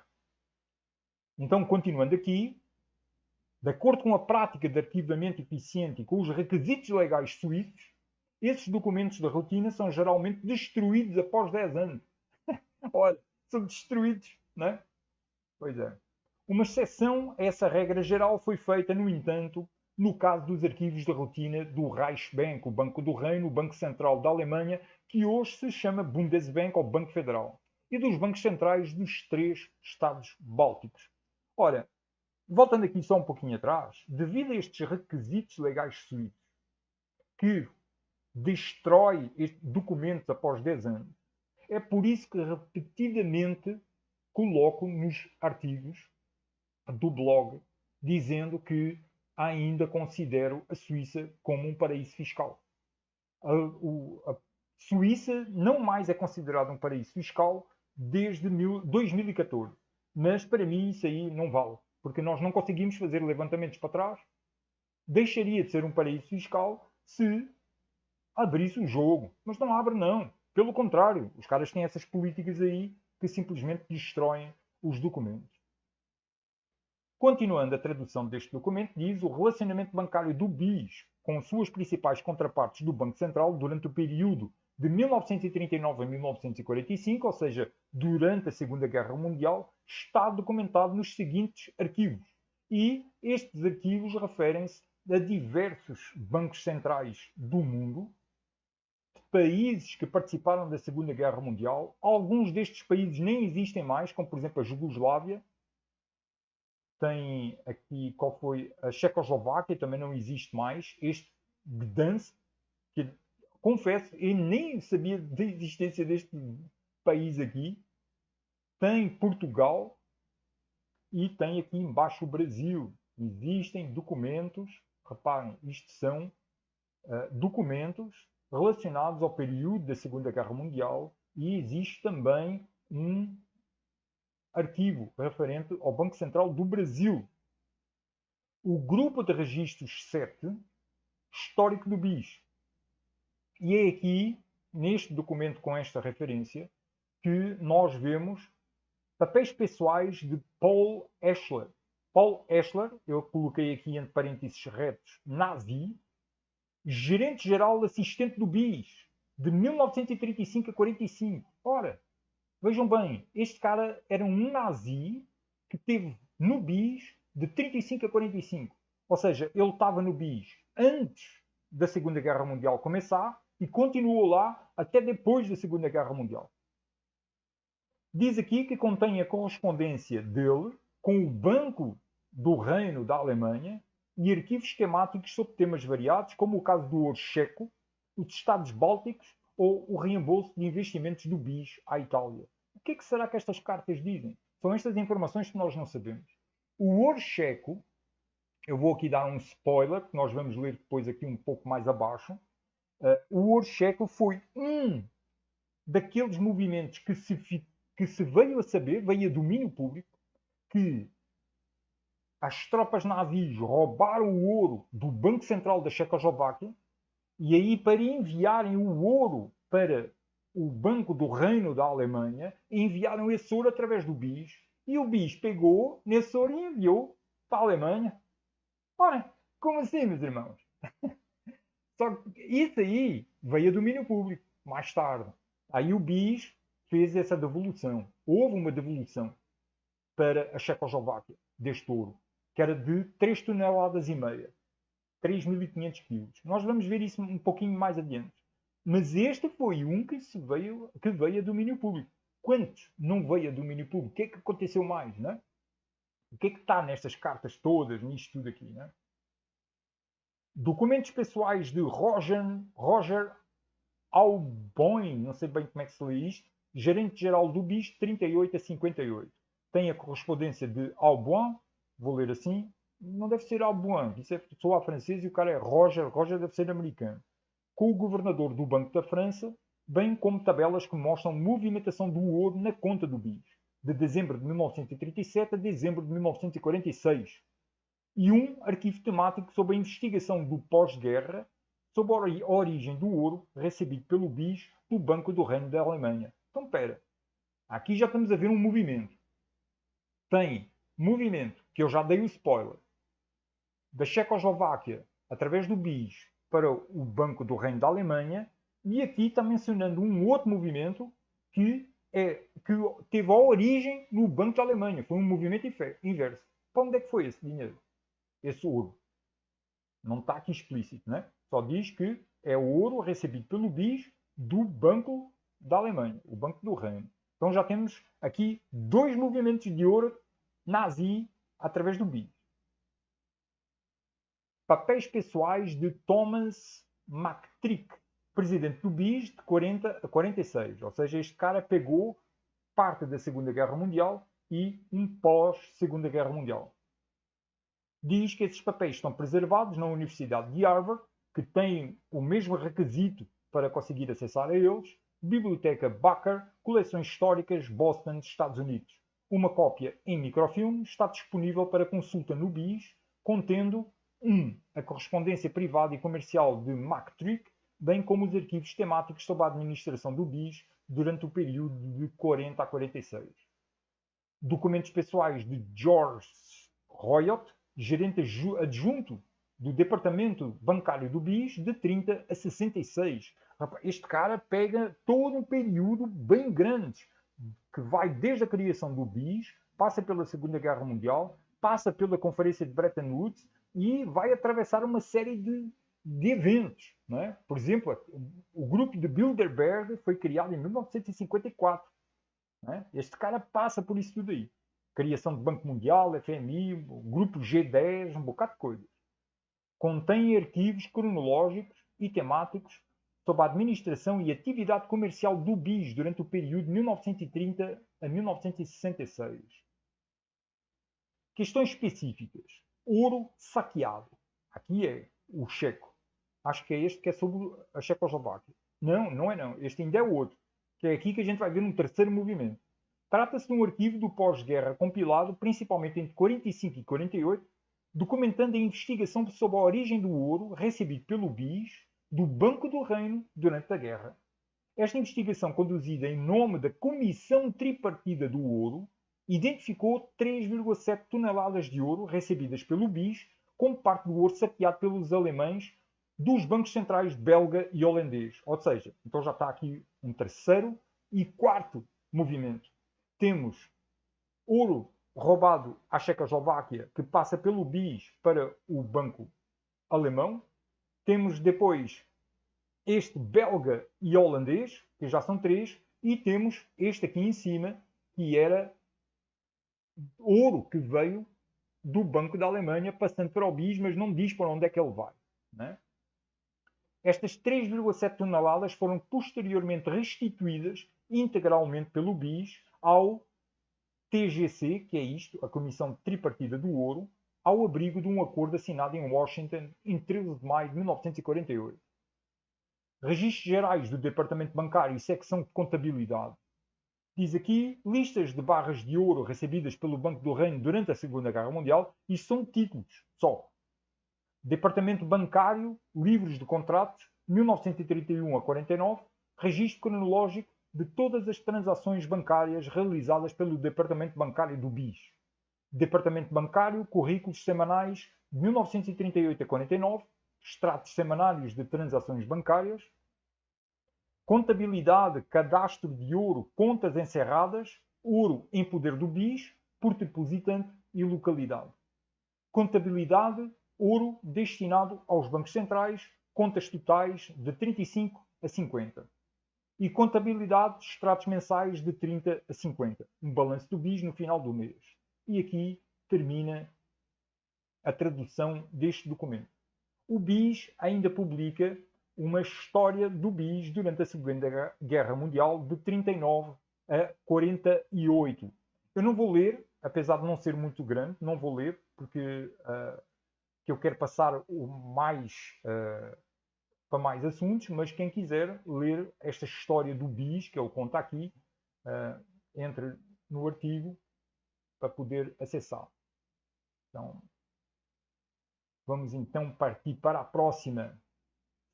Então, continuando aqui, de acordo com a prática de arquivamento eficiente e com os requisitos legais suíços, esses documentos de rotina são geralmente destruídos após 10 anos. Olha, são destruídos, não é? Pois é. Uma exceção a essa regra geral foi feita, no entanto, no caso dos arquivos de rotina do Reichsbank, o Banco do Reino, o Banco Central da Alemanha, que hoje se chama Bundesbank ou Banco Federal, e dos bancos centrais dos 3 Estados Bálticos. Ora, voltando aqui só um pouquinho atrás, devido a estes requisitos legais suíços, que destrói estes documentos após 10 anos, é por isso que repetidamente coloco nos artigos do blog dizendo que ainda considero a Suíça como um paraíso fiscal. A Suíça não mais é considerada um paraíso fiscal desde 2014. Mas para mim isso aí não vale, porque nós não conseguimos fazer levantamentos para trás. Deixaria de ser um paraíso fiscal se abrisse o jogo. Mas não abre não. Pelo contrário, os caras têm essas políticas aí que simplesmente destroem os documentos. Continuando a tradução deste documento, diz: o relacionamento bancário do BIS com suas principais contrapartes do Banco Central durante o período de 1939 a 1945, ou seja, durante a Segunda Guerra Mundial, está documentado nos seguintes arquivos. E estes arquivos referem-se a diversos bancos centrais do mundo, de países que participaram da Segunda Guerra Mundial. Alguns destes países nem existem mais, como por exemplo a Jugoslávia. Tem aqui, qual foi? A Checoslováquia também não existe mais. Este Gdansk, que confesso, eu nem sabia da existência país aqui, tem Portugal e tem aqui embaixo o Brasil. Existem documentos, reparem, isto são documentos relacionados ao período da Segunda Guerra Mundial e existe também um arquivo referente ao Banco Central do Brasil. O grupo de registros 7, histórico do BIS. E é aqui, neste documento com esta referência, que nós vemos papéis pessoais de Paul Eschler. Paul Eschler, eu coloquei aqui entre parênteses retos, nazi, gerente-geral assistente do BIS, de 1935 a 45. Ora, vejam bem, este cara era um nazi que teve no BIS de 35 a 45. Ou seja, ele estava no BIS antes da Segunda Guerra Mundial começar e continuou lá até depois da Segunda Guerra Mundial. Diz aqui que contém a correspondência dele com o Banco do Reino da Alemanha e arquivos esquemáticos sobre temas variados, como o caso do ouro checo, os Estados Bálticos ou o reembolso de investimentos do BIS à Itália. O que é que será que estas cartas dizem? São estas informações que nós não sabemos. O ouro checo, eu vou aqui dar um spoiler, que nós vamos ler depois aqui um pouco mais abaixo. O ouro checo foi um daqueles movimentos que se veio a saber, veio a domínio público, que as tropas nazis roubaram o ouro do Banco Central da Checoslováquia e aí para enviarem o ouro para o Banco do Reino da Alemanha, enviaram esse ouro através do BIS e o BIS pegou nesse ouro e enviou para a Alemanha. Ora, como assim, meus irmãos? Só que isso aí veio a domínio público, mais tarde. Aí o BIS fez essa devolução. Houve uma devolução para a Checoslováquia deste ouro, que era de 3 toneladas e meia. 3.500 quilos. Nós vamos ver isso um pouquinho mais adiante. Mas este foi um que veio a domínio público. Quantos não veio a domínio público? O que é que aconteceu mais, né? O que é que está nestas cartas todas, nisto tudo aqui, né? Documentos pessoais de Roger Aubin, não sei bem como é que se lê isto, gerente-geral do BIS, 38 a 58. Tem a correspondência de Aubin, vou ler assim, não deve ser Aubin, isso é soa francês e o cara é Roger deve ser americano, com o governador do Banco da França, bem como tabelas que mostram movimentação do ouro na conta do BIS, de dezembro de 1937 a dezembro de 1946, e um arquivo temático sobre a investigação do pós-guerra sobre a origem do ouro recebido pelo BIS do Banco do Reino da Alemanha. Então, espera, aqui já estamos a ver um movimento. Tem movimento, que eu já dei o spoiler, da Checoslováquia, através do BIS, para o Banco do Reino da Alemanha, e aqui está mencionando um outro movimento que teve a origem no Banco da Alemanha. Foi um movimento inverso. Para onde é que foi esse dinheiro? Esse ouro? Não está aqui explícito, né? Só diz que é o ouro recebido pelo BIS do Banco da Alemanha, o Banco do Reino. Então já temos aqui dois movimentos de ouro nazi através do BIS. Papéis pessoais de Thomas McTrick, presidente do BIS de 40 a 46. Ou seja, este cara pegou parte da Segunda Guerra Mundial e um pós-Segunda Guerra Mundial. Diz que esses papéis estão preservados na Universidade de Harvard, que tem o mesmo requisito para conseguir acessar a eles, Biblioteca Baker, Coleções Históricas, Boston, Estados Unidos. Uma cópia em microfilme está disponível para consulta no BIS, contendo a correspondência privada e comercial de McTrick, bem como os arquivos temáticos sobre a administração do BIS durante o período de 40 a 46. Documentos pessoais de George Royot, gerente adjunto do departamento bancário do BIS, de 30 a 66. Este cara pega todo um período bem grande, que vai desde a criação do BIS, passa pela Segunda Guerra Mundial, passa pela Conferência de Bretton Woods e vai atravessar uma série de eventos. Não é? Por exemplo, o grupo de Bilderberg foi criado em 1954. Não é? Este cara passa por isso tudo aí. Criação do Banco Mundial, FMI, o grupo G10, um bocado de coisas. Contém arquivos cronológicos e temáticos sob a administração e atividade comercial do BIS durante o período de 1930 a 1966. Questões específicas. Ouro saqueado. Aqui é o checo. Acho que é este que é sobre a Checoslováquia. Não, não é não. Este ainda é o outro. Que é aqui que a gente vai ver no terceiro movimento. Trata-se de um arquivo do pós-guerra compilado principalmente entre 45 e 48, documentando a investigação sobre a origem do ouro recebido pelo BIS do Banco do Reino durante a guerra. Esta investigação, conduzida em nome da Comissão Tripartida do Ouro, identificou 3,7 toneladas de ouro recebidas pelo BIS como parte do ouro saqueado pelos alemães dos bancos centrais belga e holandês. Ou seja, então já está aqui um terceiro e quarto movimento. Temos ouro roubado à Checoslováquia, que passa pelo BIS para o banco alemão. Temos depois este belga e holandês, que já são três, e temos este aqui em cima, que era ouro que veio do Banco da Alemanha, passando para o BIS, mas não diz para onde é que ele vai. Né? Estas 3,7 toneladas foram posteriormente restituídas integralmente pelo BIS ao TGC, que é isto, a Comissão Tripartida do Ouro, ao abrigo de um acordo assinado em Washington em 13 de maio de 1948. Registros gerais do Departamento Bancário e Secção de Contabilidade. Diz aqui listas de barras de ouro recebidas pelo Banco do Reino durante a Segunda Guerra Mundial e são títulos só. Departamento Bancário, livros de contratos, 1931 a 49, registro cronológico de todas as transações bancárias realizadas pelo Departamento Bancário do BIS. Departamento Bancário, currículos semanais, de 1938 a 49, extratos semanários de transações bancárias, contabilidade, cadastro de ouro, contas encerradas, ouro em poder do BIS, por depositante e localidade. Contabilidade, ouro destinado aos bancos centrais, contas totais de 35 a 50. E contabilidade, extratos mensais de 30 a 50. Um balanço do BIS no final do mês. E aqui termina a tradução deste documento. O BIS ainda publica uma história do BIS durante a Segunda Guerra Mundial de 39 a 48. Eu não vou ler, apesar de não ser muito grande, não vou ler, porque que eu quero passar para mais assuntos, mas quem quiser ler esta história do BIS, que ele conta aqui, entre no artigo para poder acessar. Então, vamos então partir para a próxima.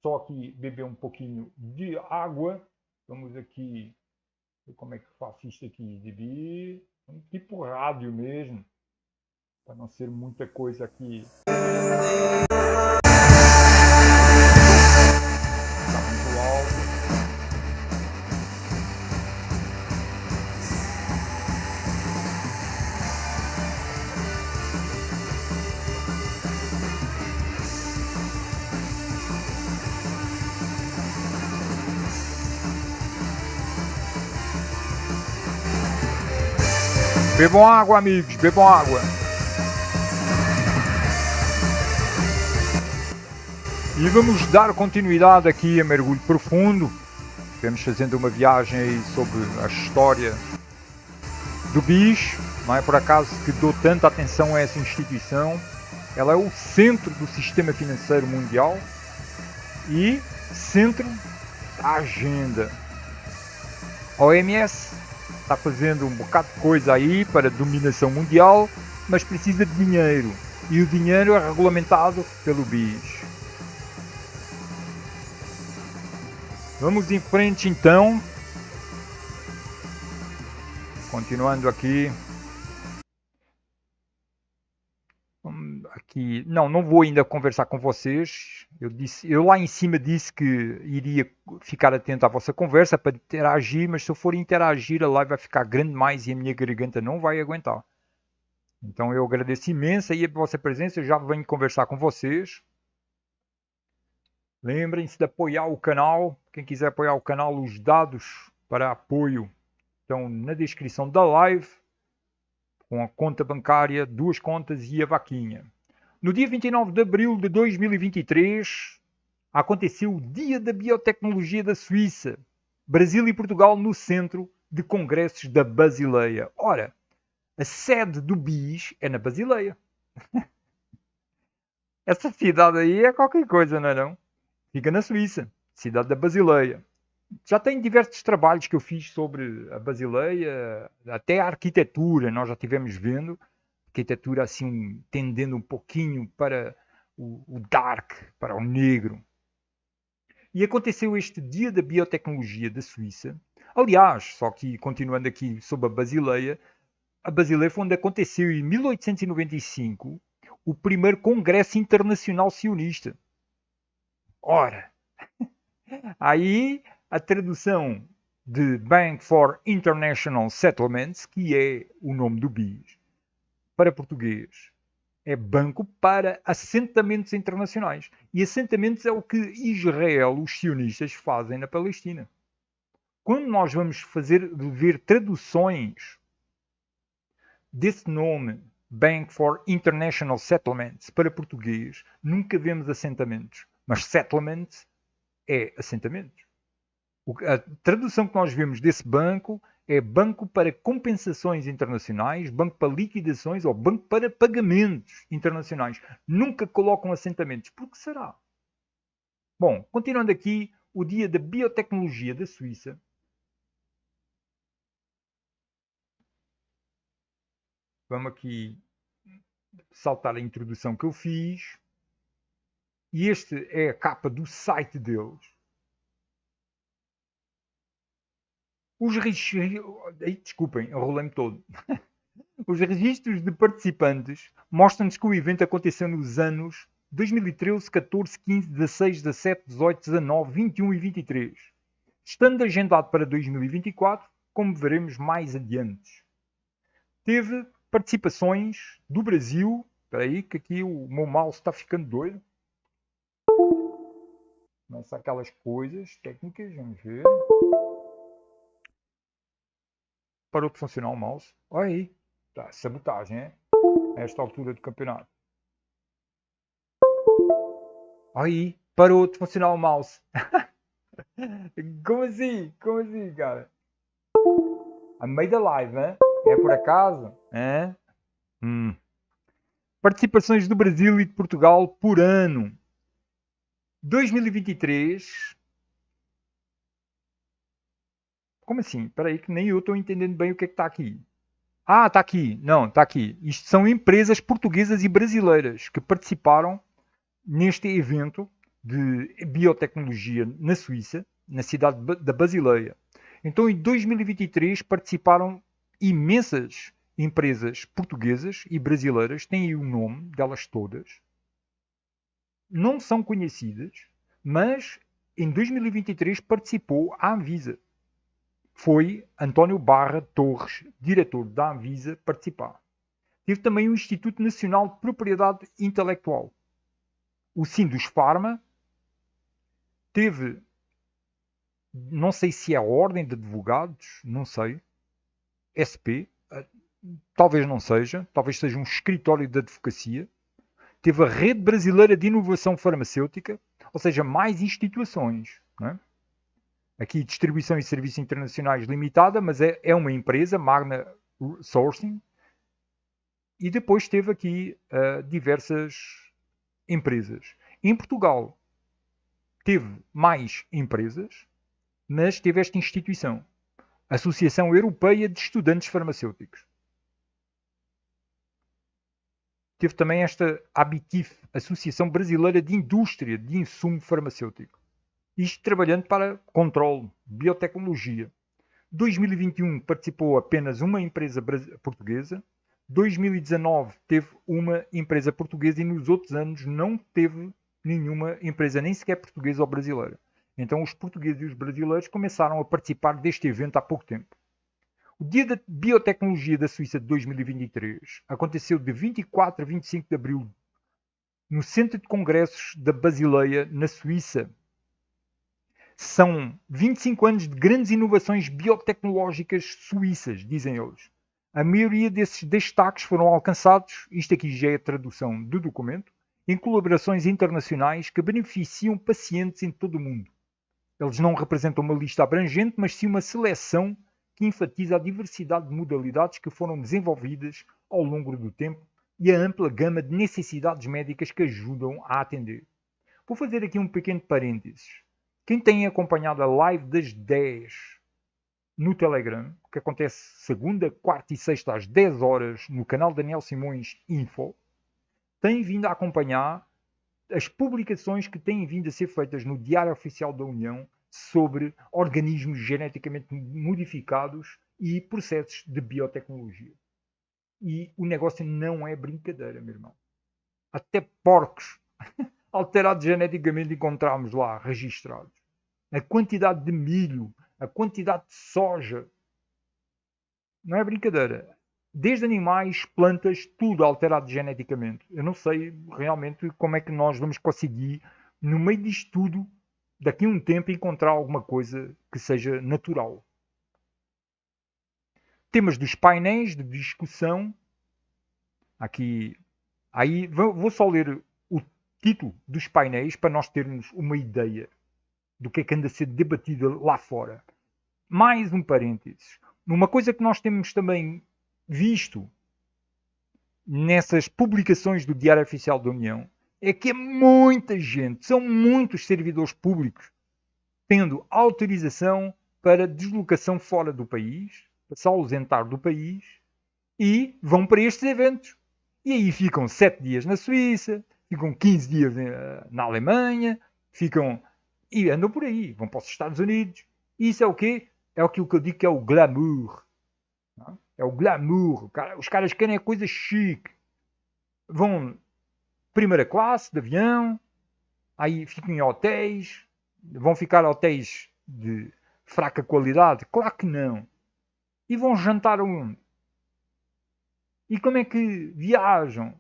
Só aqui beber um pouquinho de água. Vamos aqui ver como é que faço isto aqui. Tipo rádio mesmo, para não ser muita coisa aqui. Está muito alto. Bebam água, amigos, bebam água. E vamos dar continuidade aqui a mergulho profundo. Estamos fazendo uma viagem aí sobre a história do BIS. Não é por acaso que dou tanta atenção a essa instituição. Ela é o centro do sistema financeiro mundial e centro da agenda. A OMS está fazendo um bocado de coisa aí para a dominação mundial, mas precisa de dinheiro. E o dinheiro é regulamentado pelo BIS. Vamos em frente então. Continuando aqui. Não vou ainda conversar com vocês. Eu lá em cima disse que iria ficar atento à vossa conversa para interagir, mas se eu for interagir a live vai ficar grande demais e a minha garganta não vai aguentar. Então eu agradeço imenso aí a vossa presença, eu já venho conversar com vocês. Lembrem-se de apoiar o canal. Quem quiser apoiar o canal, os dados para apoio estão na descrição da live, com a conta bancária, 2 contas e a vaquinha. No dia 29 de abril de 2023, aconteceu o Dia da Biotecnologia da Suíça. Brasil e Portugal no centro de congressos da Basileia. Ora, a sede do BIS é na Basileia. Essa cidade aí é qualquer coisa, não é não? Fica na Suíça, cidade da Basileia. Já tenho diversos trabalhos que eu fiz sobre a Basileia, até a arquitetura, nós já estivemos vendo, arquitetura assim tendendo um pouquinho para o dark, para o negro. E aconteceu este Dia da Biotecnologia da Suíça. Aliás, só que continuando aqui sobre a Basileia foi onde aconteceu em 1895 o primeiro Congresso Internacional Sionista. Ora, aí a tradução de Bank for International Settlements, que é o nome do BIS, para português, é Banco para Assentamentos Internacionais. E assentamentos é o que Israel, os sionistas, fazem na Palestina. Quando nós vamos ver traduções desse nome, Bank for International Settlements, para português, nunca vemos assentamentos. Mas settlements é assentamentos. A tradução que nós vemos desse banco é banco para compensações internacionais, banco para liquidações ou banco para pagamentos internacionais. Nunca colocam assentamentos. Por que será? Bom, continuando aqui, o Dia da Biotecnologia da Suíça. Vamos aqui saltar a introdução que eu fiz. E este é a capa do site deles. Desculpem, enrolei-me todo. Os registros de participantes mostram-nos que o evento aconteceu nos anos 2013, 14, 15, 16, 17, 18, 19, 21 e 23. Estando agendado para 2024, como veremos mais adiante. Teve participações do Brasil. Espera aí, que aqui o meu mouse está ficando doido. Começa aquelas coisas técnicas, vamos ver. Parou de funcionar o mouse. Olha aí. Tá, sabotagem, é? A esta altura do campeonato. Olha aí. Parou de funcionar o mouse. Como assim? Como assim, cara? A meio da live, hein? É por acaso? É? Participações do Brasil e de Portugal por ano. 2023. Como assim? Espera aí que nem eu estou entendendo bem o que é que está aqui. Ah, está aqui. Não, está aqui. Isto são empresas portuguesas e brasileiras que participaram neste evento de biotecnologia na Suíça, na cidade da Basileia. Então, em 2023 participaram imensas empresas portuguesas e brasileiras, têm aí o nome delas todas. Não são conhecidas, mas em 2023 participou a Anvisa. Foi António Barra Torres, diretor da Anvisa, participar. Teve também o Instituto Nacional de Propriedade Intelectual. O Sindusfarma teve, não sei se é a Ordem de Advogados, não sei, SP, talvez não seja, talvez seja um escritório de advocacia. Teve a Rede Brasileira de Inovação Farmacêutica, ou seja, mais instituições, não é? Aqui Distribuição e Serviços Internacionais Limitada, mas é uma empresa, Magna Sourcing. E depois teve aqui diversas empresas. Em Portugal teve mais empresas, mas teve esta instituição, Associação Europeia de Estudantes Farmacêuticos. Teve também esta ABITIF, Associação Brasileira de Indústria de Insumo Farmacêutico. Isto trabalhando para controle, biotecnologia. 2021 participou apenas uma empresa portuguesa. 2019 teve uma empresa portuguesa e nos outros anos não teve nenhuma empresa, nem sequer portuguesa ou brasileira. Então os portugueses e os brasileiros começaram a participar deste evento há pouco tempo. O Dia da Biotecnologia da Suíça de 2023 aconteceu de 24 a 25 de abril no Centro de Congressos da Basileia, na Suíça. São 25 anos de grandes inovações biotecnológicas suíças, dizem eles. A maioria desses destaques foram alcançados, isto aqui já é a tradução do documento, em colaborações internacionais que beneficiam pacientes em todo o mundo. Eles não representam uma lista abrangente, mas sim uma seleção que enfatiza a diversidade de modalidades que foram desenvolvidas ao longo do tempo e a ampla gama de necessidades médicas que ajudam a atender. Vou fazer aqui um pequeno parênteses. Quem tem acompanhado a live das 10 no Telegram, que acontece segunda, quarta e sexta às 10 horas no canal Daniel Simões Info, tem vindo a acompanhar as publicações que têm vindo a ser feitas no Diário Oficial da União sobre organismos geneticamente modificados e processos de biotecnologia. E o negócio não é brincadeira, meu irmão. Até porcos alterados geneticamente encontramos lá registrados. A quantidade de milho, a quantidade de soja. Não é brincadeira. Desde animais, plantas, tudo alterado geneticamente. Eu não sei realmente como é que nós vamos conseguir, no meio disto tudo, daqui a um tempo, encontrar alguma coisa que seja natural. Temas dos painéis de discussão. Aqui, aí vou só ler o título dos painéis para nós termos uma ideia do que é que anda a ser debatido lá fora. Mais um parênteses. Uma coisa que nós temos também visto nessas publicações do Diário Oficial da União é que é muita gente, são muitos servidores públicos tendo autorização para deslocação fora do país, para se ausentar do país e vão para estes eventos. E aí ficam 7 dias na Suíça, ficam 15 dias na Alemanha, ficam e andam por aí, vão para os Estados Unidos. E isso é o quê? É aquilo que eu digo que é o glamour. É o glamour. Os caras querem a coisa chique. Vão primeira classe de avião, aí ficam em hotéis, vão ficar hotéis de fraca qualidade? Claro que não. E vão jantar onde? E como é que viajam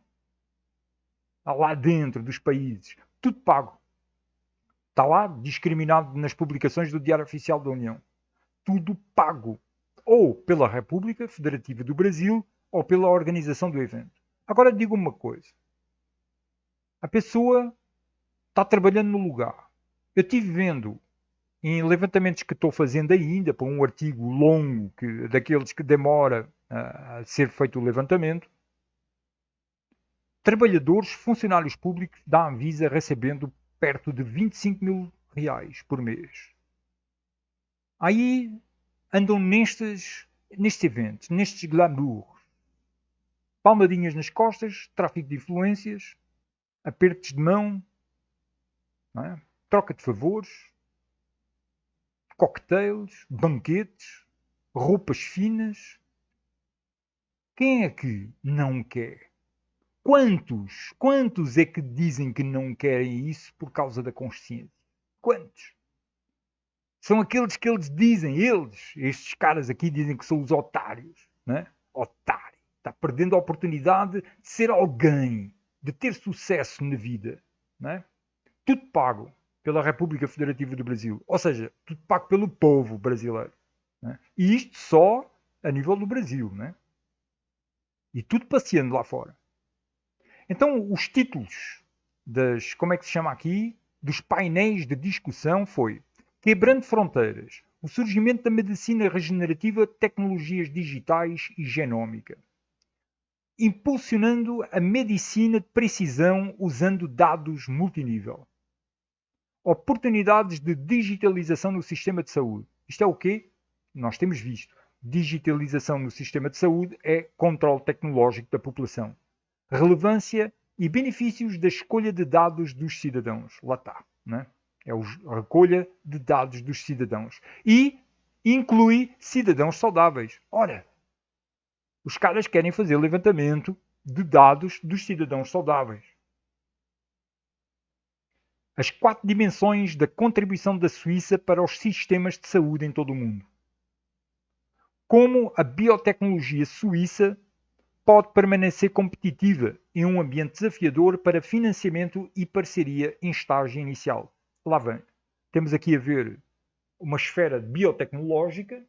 lá dentro dos países? Tudo pago. Está lá discriminado nas publicações do Diário Oficial da União. Tudo pago. Ou pela República Federativa do Brasil ou pela organização do evento. Agora digo uma coisa. A pessoa está trabalhando no lugar. Eu estive vendo em levantamentos que estou fazendo ainda para um artigo longo, daqueles que demora a ser feito o levantamento, trabalhadores, funcionários públicos da Anvisa recebendo perto de 25 mil reais por mês. Aí andam nestes eventos, nestes glamour. Palmadinhas nas costas, tráfico de influências, apertos de mão, não é? Troca de favores, cocktails, banquetes, roupas finas. Quem é que não quer? Quantos é que dizem que não querem isso por causa da consciência? Quantos? São aqueles que eles dizem, estes caras aqui dizem que são os otários, né? Otário. Está perdendo a oportunidade de ser alguém, de ter sucesso na vida, né? Tudo pago pela República Federativa do Brasil. Ou seja, tudo pago pelo povo brasileiro. Né? E isto só a nível do Brasil, né? E tudo passeando lá fora. Então, os títulos como é que se chama aqui? Dos painéis de discussão foi Quebrando Fronteiras, o surgimento da medicina regenerativa, tecnologias digitais e genómica. Impulsionando a medicina de precisão usando dados multinível. Oportunidades de digitalização no sistema de saúde. Isto é o quê? Nós temos visto. Digitalização no sistema de saúde é controle tecnológico da população. Relevância e benefícios da escolha de dados dos cidadãos. Lá está. Né? É a recolha de dados dos cidadãos. E inclui cidadãos saudáveis. Ora, os caras querem fazer levantamento de dados dos cidadãos saudáveis. As 4 dimensões da contribuição da Suíça para os sistemas de saúde em todo o mundo. Como a biotecnologia suíça pode permanecer competitiva em um ambiente desafiador para financiamento e parceria em estágio inicial. Lá vem. Temos aqui a ver uma esfera biotecnológica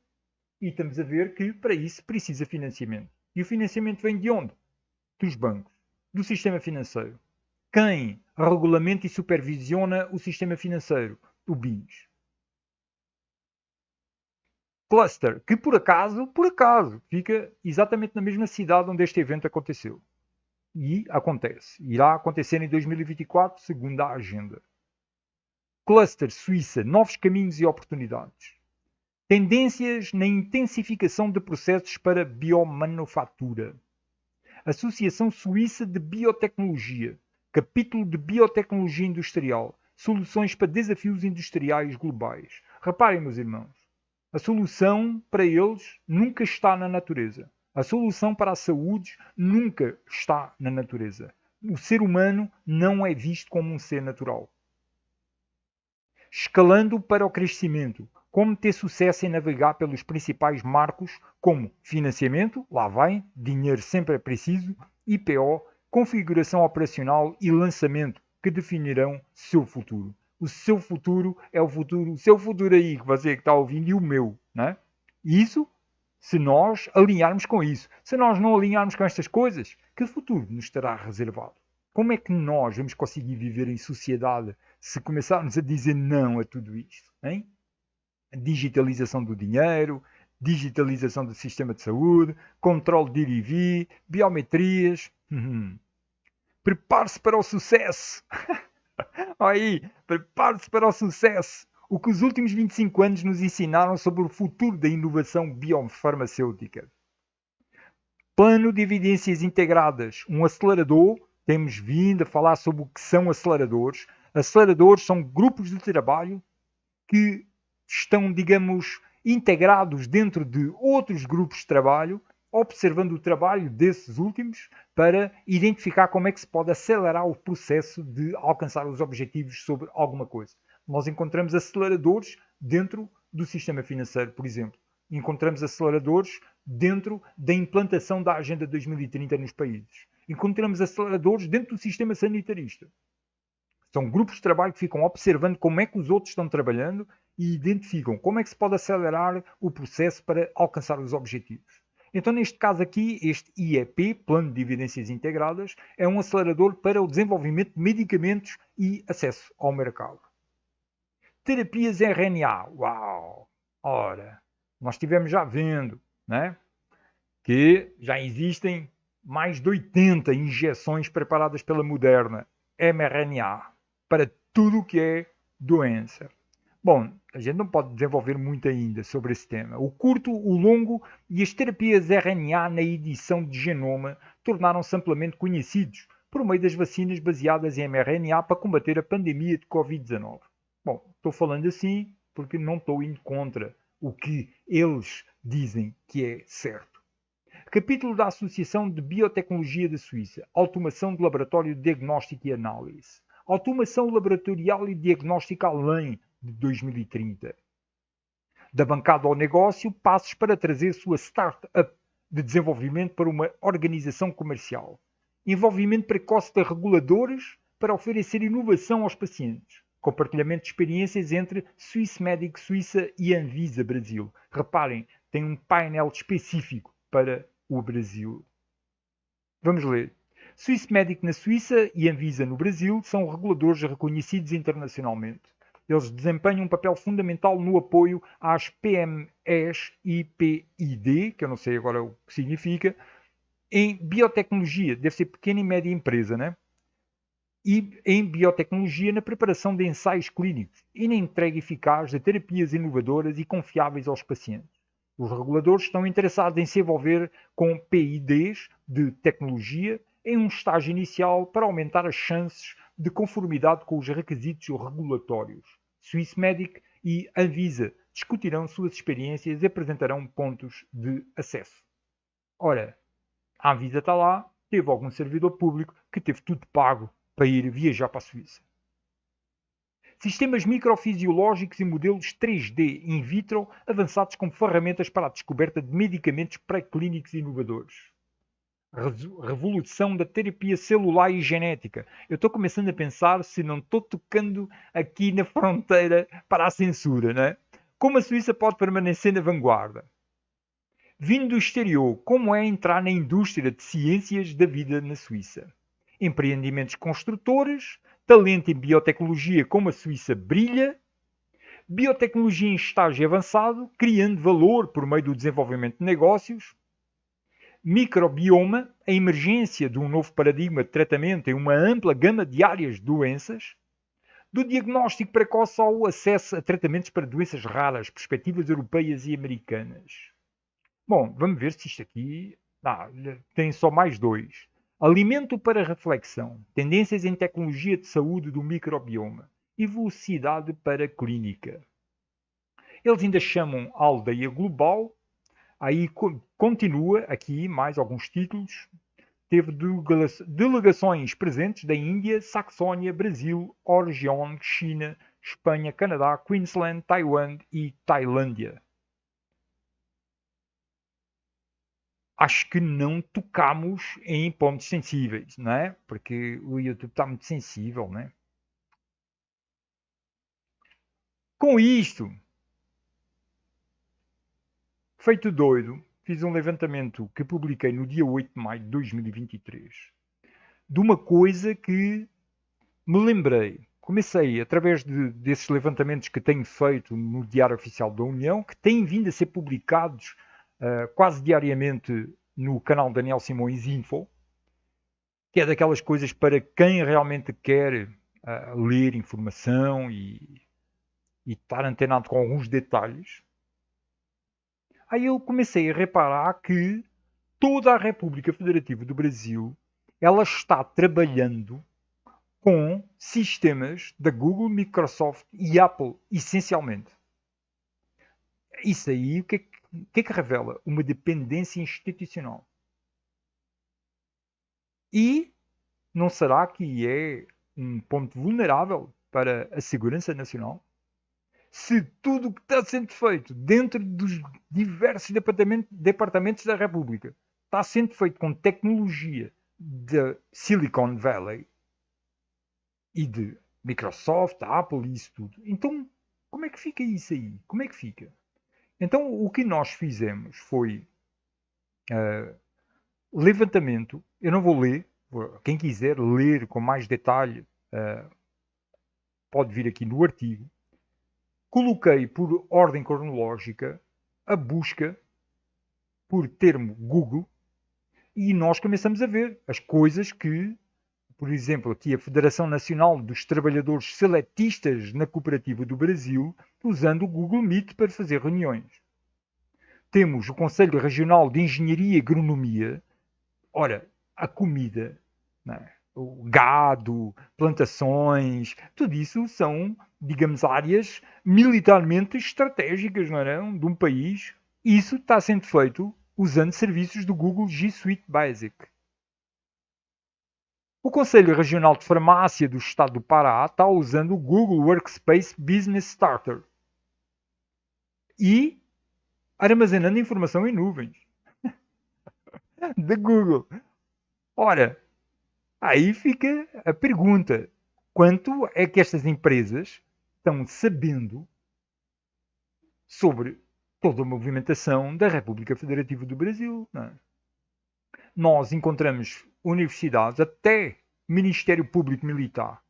e estamos a ver que para isso precisa financiamento. E o financiamento vem de onde? Dos bancos, do sistema financeiro. Quem regulamenta e supervisiona o sistema financeiro? O BINS. Cluster, que por acaso, fica exatamente na mesma cidade onde este evento aconteceu. E acontece. Irá acontecer em 2024, segundo a agenda. Cluster Suíça, novos caminhos e oportunidades. Tendências na intensificação de processos para biomanufatura. Associação Suíça de Biotecnologia. Capítulo de Biotecnologia Industrial. Soluções para desafios industriais globais. Reparem, meus irmãos, a solução para eles nunca está na natureza. A solução para a saúde nunca está na natureza. O ser humano não é visto como um ser natural. Escalando para o crescimento. Como ter sucesso em navegar pelos principais marcos como financiamento, lá vai, dinheiro sempre é preciso, IPO, configuração operacional e lançamento, que definirão seu futuro. O seu futuro é o futuro, o seu futuro aí, que você que está ouvindo, e o meu, né? Isso, se nós alinharmos com isso. Se nós não alinharmos com estas coisas, que futuro nos estará reservado? Como é que nós vamos conseguir viver em sociedade se começarmos a dizer não a tudo isto? Hein? Digitalização do dinheiro, digitalização do sistema de saúde, controle de ir e vir, biometrias. Prepare-se para o sucesso. Aí, prepare-se para o sucesso. O que os últimos 25 anos nos ensinaram sobre o futuro da inovação biofarmacêutica. Plano de evidências integradas. Um acelerador. Temos vindo a falar sobre o que são aceleradores. Aceleradores são grupos de trabalho que estão, digamos, integrados dentro de outros grupos de trabalho, observando o trabalho desses últimos para identificar como é que se pode acelerar o processo de alcançar os objetivos sobre alguma coisa. Nós encontramos aceleradores dentro do sistema financeiro, por exemplo. Encontramos aceleradores dentro da implantação da Agenda 2030 nos países. Encontramos aceleradores dentro do sistema sanitarista. São grupos de trabalho que ficam observando como é que os outros estão trabalhando e identificam como é que se pode acelerar o processo para alcançar os objetivos. Então, neste caso aqui, este IEP, Plano de Evidências Integradas, é um acelerador para o desenvolvimento de medicamentos e acesso ao mercado. Terapias RNA. Uau! Ora, nós estivemos já vendo, né, que já existem mais de 80 injeções preparadas pela Moderna, mRNA, para tudo o que é doença. Bom, a gente não pode desenvolver muito ainda sobre esse tema. O curto, o longo e as terapias RNA na edição de genoma tornaram-se amplamente conhecidos por meio das vacinas baseadas em mRNA para combater a pandemia de Covid-19. Bom, estou falando assim porque não estou indo contra o que eles dizem que é certo. Capítulo da Associação de Biotecnologia da Suíça. Automação de laboratório de diagnóstico e análise. Automação laboratorial e diagnóstica além de 2030. Da bancada ao negócio, passos para trazer sua startup de desenvolvimento para uma organização comercial. Envolvimento precoce de reguladores para oferecer inovação aos pacientes. Compartilhamento de experiências entre Swissmedic Suíça e Anvisa Brasil. Reparem, tem um painel específico para o Brasil. Vamos ler. Swissmedic na Suíça e Anvisa no Brasil são reguladores reconhecidos internacionalmente. Eles desempenham um papel fundamental no apoio às PMEs e PID, que eu não sei agora o que significa, em biotecnologia, deve ser pequena e média empresa, né? E em biotecnologia na preparação de ensaios clínicos e na entrega eficaz de terapias inovadoras e confiáveis aos pacientes. Os reguladores estão interessados em se envolver com PIDs de tecnologia em um estágio inicial para aumentar as chances de conformidade com os requisitos regulatórios. Swissmedic e Anvisa discutirão suas experiências e apresentarão pontos de acesso. Ora, a Anvisa está lá, teve algum servidor público que teve tudo pago para ir viajar para a Suíça. Sistemas microfisiológicos e modelos 3D in vitro avançados como ferramentas para a descoberta de medicamentos pré-clínicos inovadores. Revolução da terapia celular e genética. Eu estou começando a pensar se não estou tocando aqui na fronteira para a censura, né? Como a Suíça pode permanecer na vanguarda? Vindo do exterior, como é entrar na indústria de ciências da vida na Suíça? empreendimentos construtores, talento em biotecnologia como a Suíça brilha, biotecnologia em estágio avançado, criando valor por meio do desenvolvimento de negócios, microbioma, a emergência de um novo paradigma de tratamento em uma ampla gama de áreas de doenças, do diagnóstico precoce ao acesso a tratamentos para doenças raras, perspectivas europeias e americanas. Bom, vamos ver se isto aqui tem só mais dois. Alimento para reflexão, tendências em tecnologia de saúde do microbioma e velocidade para clínica. Eles ainda chamam a aldeia global. Aí continua aqui mais alguns títulos. Teve delegações presentes da Índia, Saxónia, Brasil, Orgeon, China, Espanha, Canadá, Queensland, Taiwan e Tailândia. Acho que não tocamos em pontos sensíveis, não é? Porque o YouTube está muito sensível, não é? Com isto, feito doido, fiz um levantamento que publiquei no dia 8 de maio de 2023 de uma coisa que me lembrei. Comecei, através desses levantamentos que tenho feito no Diário Oficial da União, que têm vindo a ser publicados quase diariamente no canal Daniel Simões Info, que é daquelas coisas para quem realmente quer ler informação e estar antenado com alguns detalhes. Aí eu comecei a reparar que toda a República Federativa do Brasil ela está trabalhando com sistemas da Google, Microsoft e Apple, essencialmente. Isso aí, o que é que revela? Uma dependência institucional. E não será que é um ponto vulnerável para a segurança nacional? Se tudo o que está sendo feito dentro dos diversos departamentos da República está sendo feito com tecnologia da Silicon Valley e de Microsoft, Apple e isso tudo, então como é que fica isso aí? Como é que fica? Então o que nós fizemos foi levantamento. Eu não vou ler, quem quiser ler com mais detalhe pode vir aqui no artigo. Coloquei por ordem cronológica a busca por termo Google e nós começamos a ver as coisas que, por exemplo, aqui a Federação Nacional dos Trabalhadores Seletistas na Cooperativa do Brasil, usando o Google Meet para fazer reuniões. Temos o Conselho Regional de Engenharia e Agronomia. Ora, a comida, não é? O gado, plantações, tudo isso são, digamos, áreas militarmente estratégicas, não é? De um país. Isso está sendo feito usando serviços do Google G Suite Basic. O Conselho Regional de Farmácia do Estado do Pará está usando o Google Workspace Business Starter e armazenando informação em nuvens da Google. Ora, aí fica a pergunta: quanto é que estas empresas estão sabendo sobre toda a movimentação da República Federativa do Brasil? Não é? Nós encontramos universidades, até Ministério Público Militar.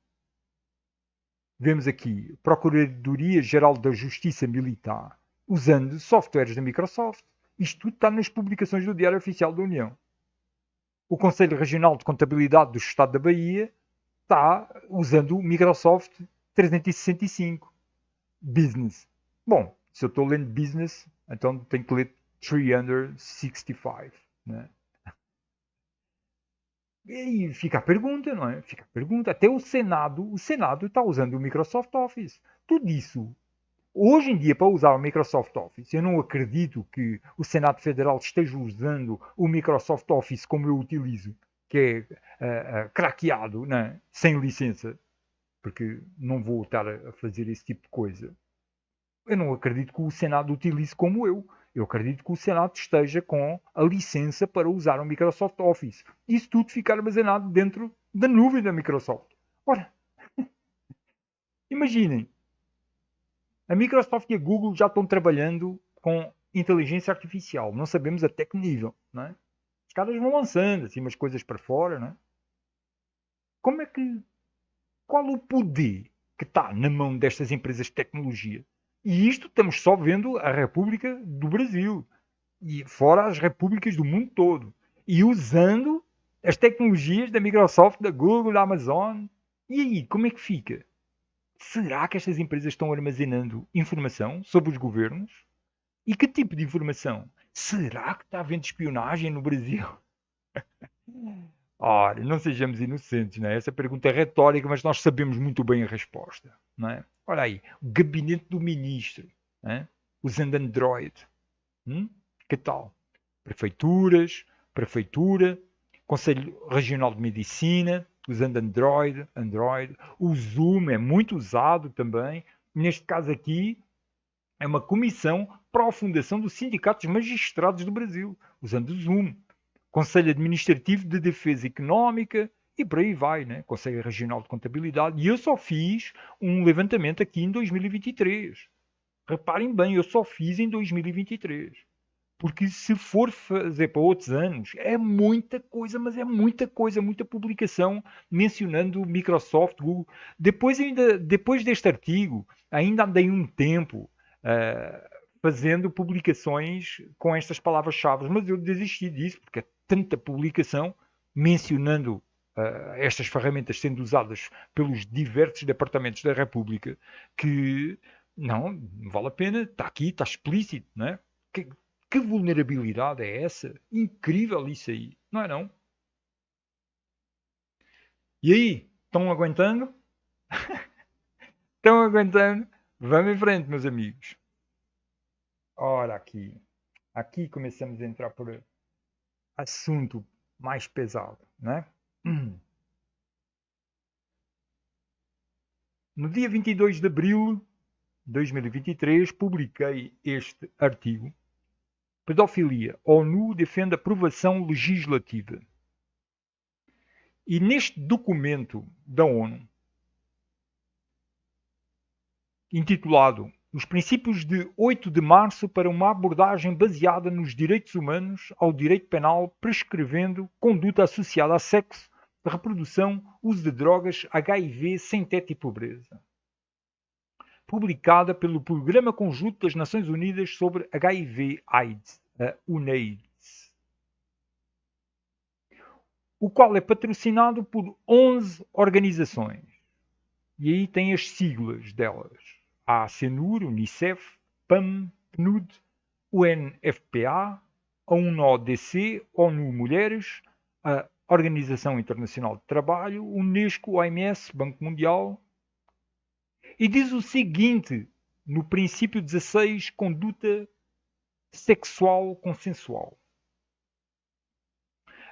Vemos aqui Procuradoria-Geral da Justiça Militar, usando softwares da Microsoft. Isto tudo está nas publicações do Diário Oficial da União. O Conselho Regional de Contabilidade do Estado da Bahia está usando o Microsoft 365 Business. Bom, se eu estou lendo Business, então tenho que ler 365. Né? E fica a pergunta, não é? Fica a pergunta. Até o Senado está usando o Microsoft Office. Tudo isso. Hoje em dia, para usar o Microsoft Office, eu não acredito que o Senado Federal esteja usando o Microsoft Office como eu utilizo, que é craqueado, né? Sem licença, porque não vou estar a fazer esse tipo de coisa. Eu não acredito que o Senado utilize como eu. Eu acredito que o Senado esteja com a licença para usar o Microsoft Office. Isso tudo fica armazenado dentro da nuvem da Microsoft. Ora, imaginem. A Microsoft e a Google já estão trabalhando com inteligência artificial. Não sabemos até que nível, não é? Os caras vão lançando assim umas coisas para fora, não é? Como é que... Qual o poder que está na mão destas empresas de tecnologia? E isto estamos só vendo a República do Brasil. E fora as repúblicas do mundo todo. E usando as tecnologias da Microsoft, da Google, da Amazon. E aí, como é que fica? Será que estas empresas estão armazenando informação sobre os governos? E que tipo de informação? Será que está havendo espionagem no Brasil? Ora, não sejamos inocentes, não é? Essa pergunta é retórica, mas nós sabemos muito bem a resposta, não é? Olha aí, o gabinete do ministro, não é? Usando Android. Que tal? Prefeitura, Conselho Regional de Medicina, usando Android. O Zoom é muito usado também. Neste caso aqui, é uma comissão para a fundação dos sindicatos magistrados do Brasil, usando o Zoom. Conselho Administrativo de Defesa Económica e por aí vai, né? Conselho Regional de Contabilidade. E eu só fiz um levantamento aqui em 2023. Reparem bem, eu só fiz em 2023. Porque se for fazer para outros anos, é muita coisa, mas é muita coisa, muita publicação mencionando Microsoft, Google. Depois deste artigo, ainda andei um tempo fazendo publicações com estas palavras-chave, mas eu desisti disso, porque é tanta publicação mencionando estas ferramentas sendo usadas pelos diversos departamentos da República, que não vale a pena, está aqui, está explícito, não é? Que vulnerabilidade é essa? Incrível isso aí, não é não? E aí, estão aguentando? Estão aguentando? Vamos em frente, meus amigos. Ora, aqui começamos a entrar por assunto mais pesado, né? No dia 22 de abril de 2023, publiquei este artigo. Pedofilia. ONU defende aprovação legislativa. E neste documento da ONU, intitulado Os princípios de 8 de março para uma abordagem baseada nos direitos humanos ao direito penal, prescrevendo conduta associada a sexo, reprodução, uso de drogas, HIV, sem teto e pobreza. Publicada pelo Programa Conjunto das Nações Unidas sobre HIV/AIDS, a UNAIDS, o qual é patrocinado por 11 organizações. E aí tem as siglas delas. A ACNUR, Unicef, PAM, PNUD, UNFPA, a UNODC, ONU Mulheres, a Organização Internacional de Trabalho, Unesco, OMS, Banco Mundial. E diz o seguinte, no princípio 16, conduta sexual consensual.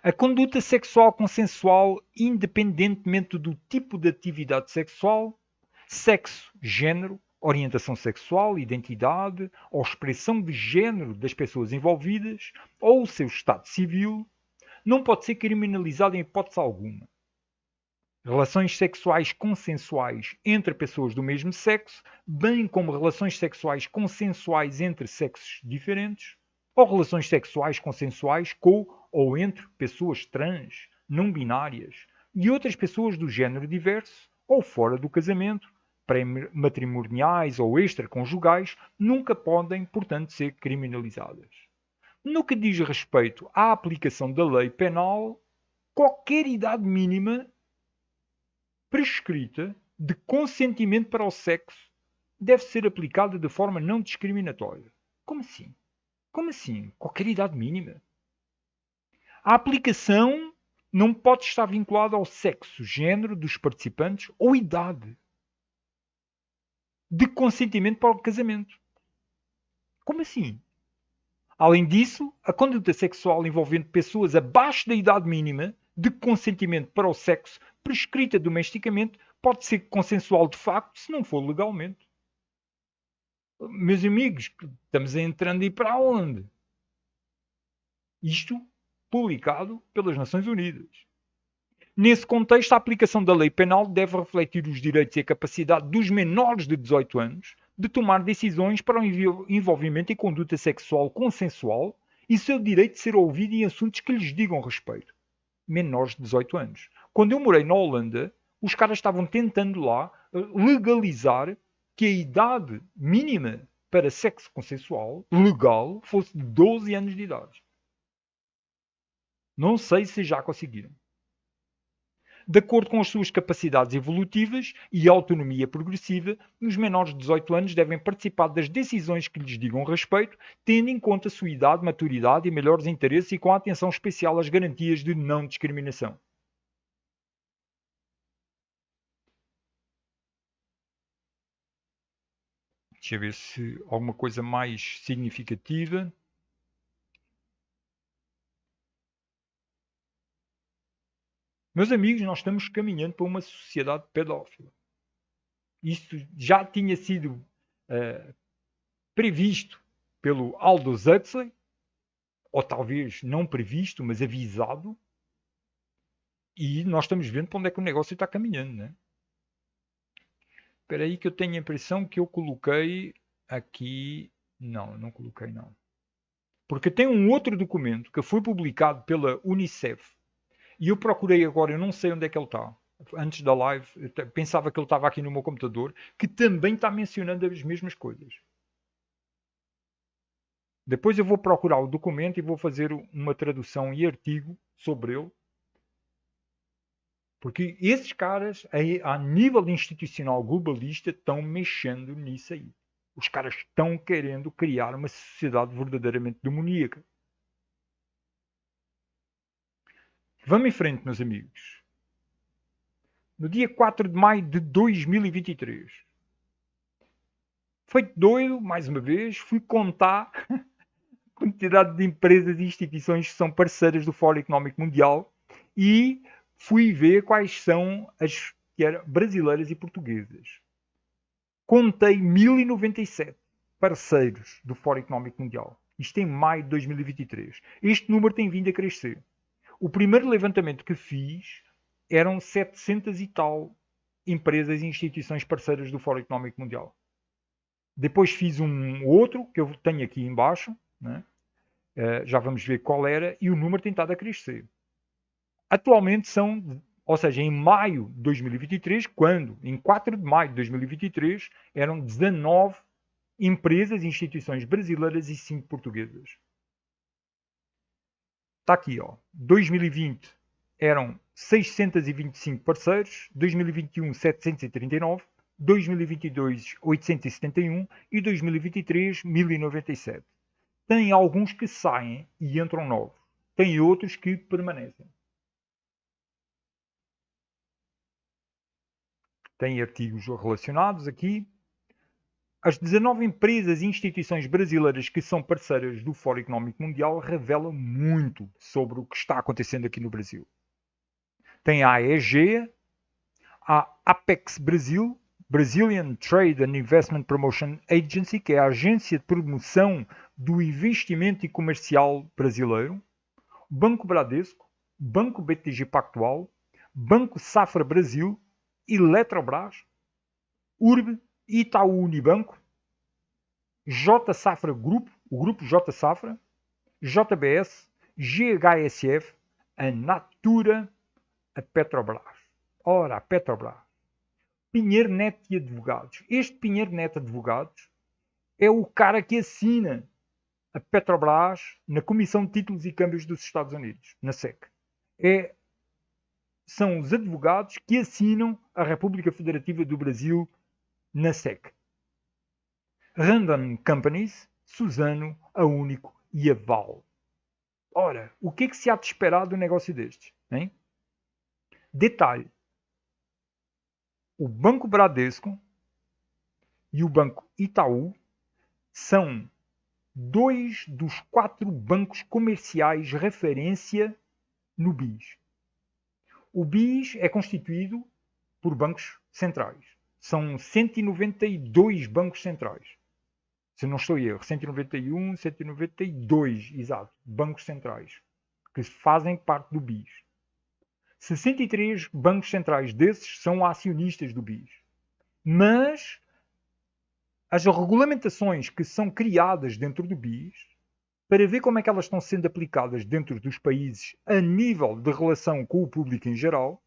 A conduta sexual consensual, independentemente do tipo de atividade sexual, sexo, género, orientação sexual, identidade ou expressão de género das pessoas envolvidas ou o seu estado civil, não pode ser criminalizada em hipótese alguma. Relações sexuais consensuais entre pessoas do mesmo sexo, bem como relações sexuais consensuais entre sexos diferentes, ou relações sexuais consensuais com ou entre pessoas trans, não binárias e outras pessoas do género diverso ou fora do casamento, pré-matrimoniais ou extraconjugais, nunca podem, portanto, ser criminalizadas. No que diz respeito à aplicação da lei penal, qualquer idade mínima prescrita de consentimento para o sexo deve ser aplicada de forma não discriminatória. Como assim? Como assim? Qualquer idade mínima? A aplicação não pode estar vinculada ao sexo, género dos participantes ou idade de consentimento para o casamento. Como assim? Além disso, a conduta sexual envolvendo pessoas abaixo da idade mínima de consentimento para o sexo prescrita domesticamente pode ser consensual de facto se não for legalmente. Meus amigos, estamos entrando aí para onde? Isto publicado pelas Nações Unidas. Nesse contexto, a aplicação da lei penal deve refletir os direitos e a capacidade dos menores de 18 anos de tomar decisões para o envolvimento em conduta sexual consensual e seu direito de ser ouvido em assuntos que lhes digam respeito. Menores de 18 anos. Quando eu morei na Holanda, os caras estavam tentando lá legalizar que a idade mínima para sexo consensual, legal, fosse de 12 anos de idade. Não sei se já conseguiram. De acordo com as suas capacidades evolutivas e autonomia progressiva, os menores de 18 anos devem participar das decisões que lhes digam respeito, tendo em conta a sua idade, maturidade e melhores interesses e com atenção especial às garantias de não discriminação. Deixa eu ver se alguma coisa mais significativa. Meus amigos, nós estamos caminhando para uma sociedade pedófila. Isto já tinha sido previsto pelo Aldous Huxley, ou talvez não previsto, mas avisado, e nós estamos vendo para onde é que o negócio está caminhando, né? Espera aí que eu tenho a impressão que eu coloquei aqui... Não, não coloquei não. Porque tem um outro documento que foi publicado pela Unicef, e eu procurei agora, eu não sei onde é que ele está. Antes da live, eu pensava que ele estava aqui no meu computador, que também está mencionando as mesmas coisas. Depois eu vou procurar o documento e vou fazer uma tradução e artigo sobre ele. Porque esses caras, a nível institucional globalista, estão mexendo nisso aí. Os caras estão querendo criar uma sociedade verdadeiramente demoníaca. Vamos em frente, meus amigos. No dia 4 de maio de 2023. Feito doido, mais uma vez, fui contar a quantidade de empresas e instituições que são parceiras do Fórum Económico Mundial e fui ver quais são as brasileiras e portuguesas. Contei 1097 parceiros do Fórum Económico Mundial. Isto em maio de 2023. Este número tem vindo a crescer. O primeiro levantamento que fiz eram 700 e tal empresas e instituições parceiras do Fórum Económico Mundial. Depois fiz um outro, que eu tenho aqui embaixo, né? Já vamos ver qual era, e o número tem estado a crescer. Atualmente são, ou seja, em maio de 2023, em 4 de maio de 2023, eram 19 empresas e instituições brasileiras e 5 portuguesas. Está aqui, ó. 2020 eram 625 parceiros, 2021 739, 2022 871 e 2023 1097. Tem alguns que saem e entram novos. Tem outros que permanecem. Tem artigos relacionados aqui. As 19 empresas e instituições brasileiras que são parceiras do Fórum Económico Mundial revelam muito sobre o que está acontecendo aqui no Brasil. Tem a AEG, a Apex Brasil, Brazilian Trade and Investment Promotion Agency, que é a agência de promoção do investimento e comercial brasileiro, Banco Bradesco, Banco BTG Pactual, Banco Safra Brasil, Eletrobras, URB, Itaú Unibanco, J Safra Grupo, o Grupo J Safra, JBS, GHSF, a Natura, a Petrobras. Ora, a Petrobras. Pinheiro Neto de Advogados. Este Pinheiro Neto de Advogados é o cara que assina a Petrobras na Comissão de Títulos e Câmbios dos Estados Unidos, na SEC. São os advogados que assinam a República Federativa do Brasil na SEC. Randon Companies, Suzano, a Único e a Val. Ora, o que é que se há de esperar do negócio destes? Hein? Detalhe. O Banco Bradesco e o Banco Itaú são 2 dos 4 bancos comerciais referência no BIS. O BIS é constituído por bancos centrais. São 192 bancos centrais. Se não estou em erro, 191, 192, exato, bancos centrais, que fazem parte do BIS. 63 bancos centrais desses são acionistas do BIS. Mas as regulamentações que são criadas dentro do BIS, para ver como é que elas estão sendo aplicadas dentro dos países a nível de relação com o público em geral,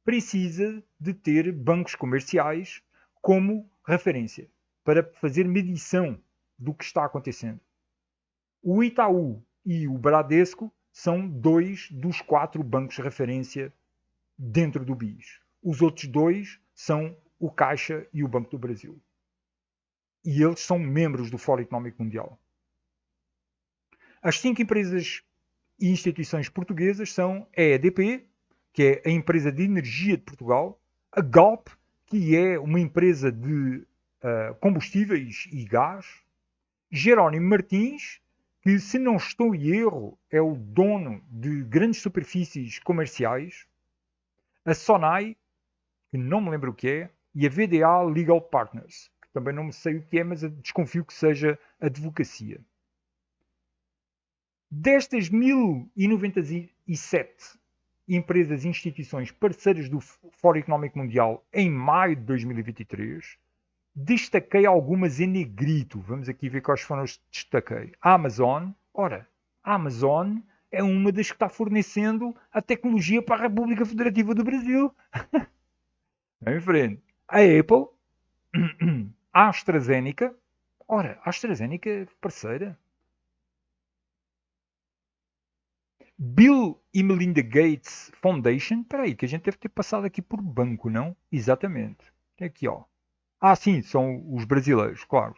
precisa de ter bancos comerciais como referência para fazer medição do que está acontecendo. O Itaú e o Bradesco são 2 dos 4 bancos de referência dentro do BIS. Os outros 2 são o Caixa e o Banco do Brasil. E eles são membros do Fórum Económico Mundial. As 5 empresas e instituições portuguesas são a EDP, que é a empresa de energia de Portugal, a Galp, que é uma empresa de combustíveis e gás, Jerónimo Martins, que, se não estou em erro, é o dono de grandes superfícies comerciais, a Sonai, que não me lembro o que é, e a VDA Legal Partners, que também não sei o que é, mas desconfio que seja advocacia. Destas 1097 empresas e instituições parceiras do Fórum Económico Mundial em maio de 2023, destaquei algumas em negrito. Vamos aqui ver quais foram os que destaquei. A Amazon. Ora, a Amazon é uma das que está fornecendo a tecnologia para a República Federativa do Brasil. Vem em frente. A Apple. A AstraZeneca. Ora, a AstraZeneca é parceira. Bill e Melinda Gates Foundation. Espera aí, que a gente deve ter passado aqui por banco, não? Exatamente. Aqui, ó. Ah, sim, são os brasileiros, claro.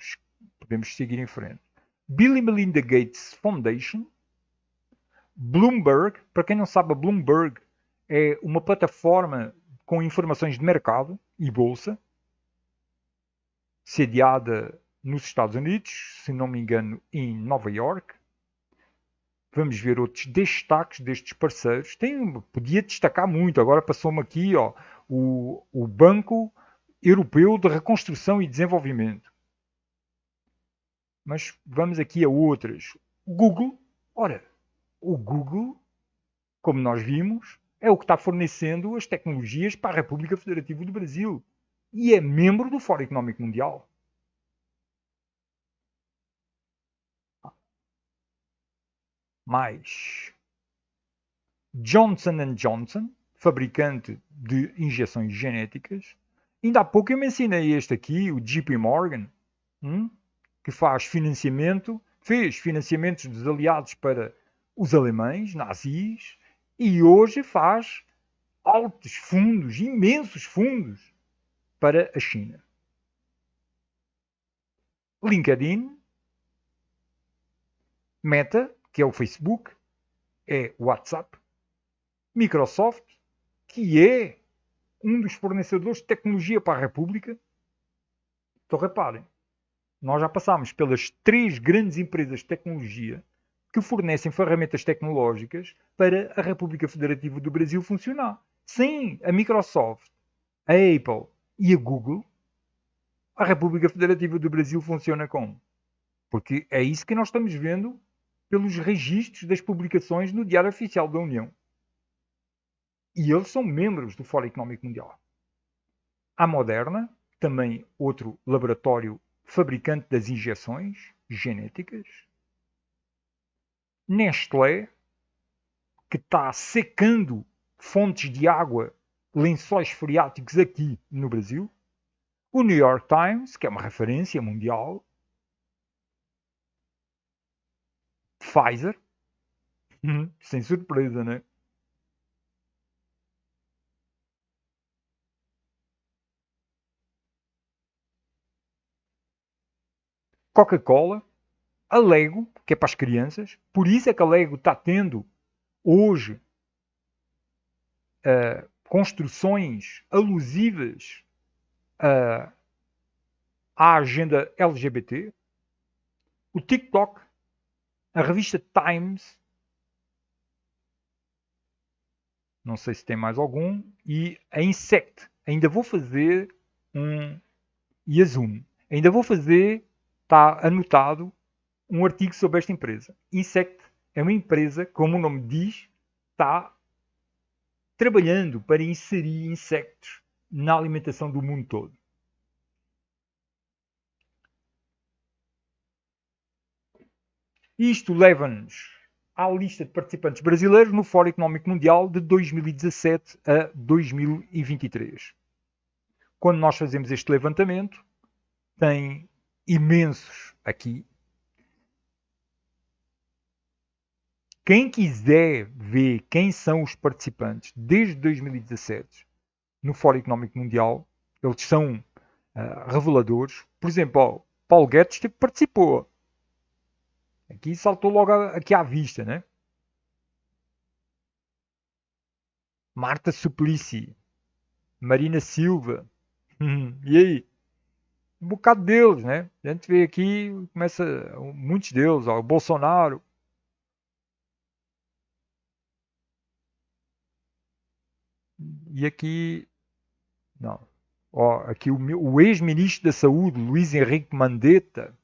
Podemos seguir em frente. Bill e Melinda Gates Foundation. Bloomberg. Para quem não sabe, a Bloomberg é uma plataforma com informações de mercado e bolsa, sediada nos Estados Unidos, se não me engano, em Nova York. Vamos ver outros destaques destes parceiros. Podia destacar muito, agora passou-me aqui ó, o Banco Europeu de Reconstrução e Desenvolvimento. Mas vamos aqui a outras. Google. Ora, o Google, como nós vimos, é o que está fornecendo as tecnologias para a República Federativa do Brasil. E é membro do Fórum Económico Mundial. Mais. Johnson & Johnson, fabricante de injeções genéticas. Ainda há pouco eu mencionei este aqui, o JP Morgan, que fez financiamentos dos aliados para os alemães, nazis, e hoje faz altos fundos, imensos fundos, para a China. LinkedIn, Meta, que é o Facebook, é o WhatsApp, Microsoft, que é um dos fornecedores de tecnologia para a República. Então reparem, nós já passámos pelas 3 grandes empresas de tecnologia que fornecem ferramentas tecnológicas para a República Federativa do Brasil funcionar. Sem a Microsoft, a Apple e a Google, a República Federativa do Brasil funciona como? Porque é isso que nós estamos vendo pelos registros das publicações no Diário Oficial da União. E eles são membros do Fórum Económico Mundial. A Moderna, também outro laboratório fabricante das injeções genéticas. Nestlé, que está secando fontes de água, lençóis freáticos aqui no Brasil. O New York Times, que é uma referência mundial. Pfizer. Sem surpresa, né? Coca-Cola. A Lego, que é para as crianças. Por isso é que a Lego está tendo hoje construções alusivas à agenda LGBT. O TikTok, a revista Times, não sei se tem mais algum, e a Insect. Ainda vou fazer e a Zoom. Ainda vou fazer, está anotado, um artigo sobre esta empresa. Insect é uma empresa, como o nome diz, está trabalhando para inserir insectos na alimentação do mundo todo. Isto leva-nos à lista de participantes brasileiros no Fórum Económico Mundial de 2017 a 2023. Quando nós fazemos este levantamento, tem imensos aqui. Quem quiser ver quem são os participantes desde 2017 no Fórum Económico Mundial, eles são reveladores. Por exemplo, Paulo Guedes participou. Aqui saltou logo aqui à vista, né? Marta Suplicy, Marina Silva, e aí? Um bocado deles, né? A gente vê aqui, começa muitos deles, ó, o Bolsonaro. E aqui, não. Ó, aqui o ex-ministro da Saúde, Luiz Henrique Mandetta.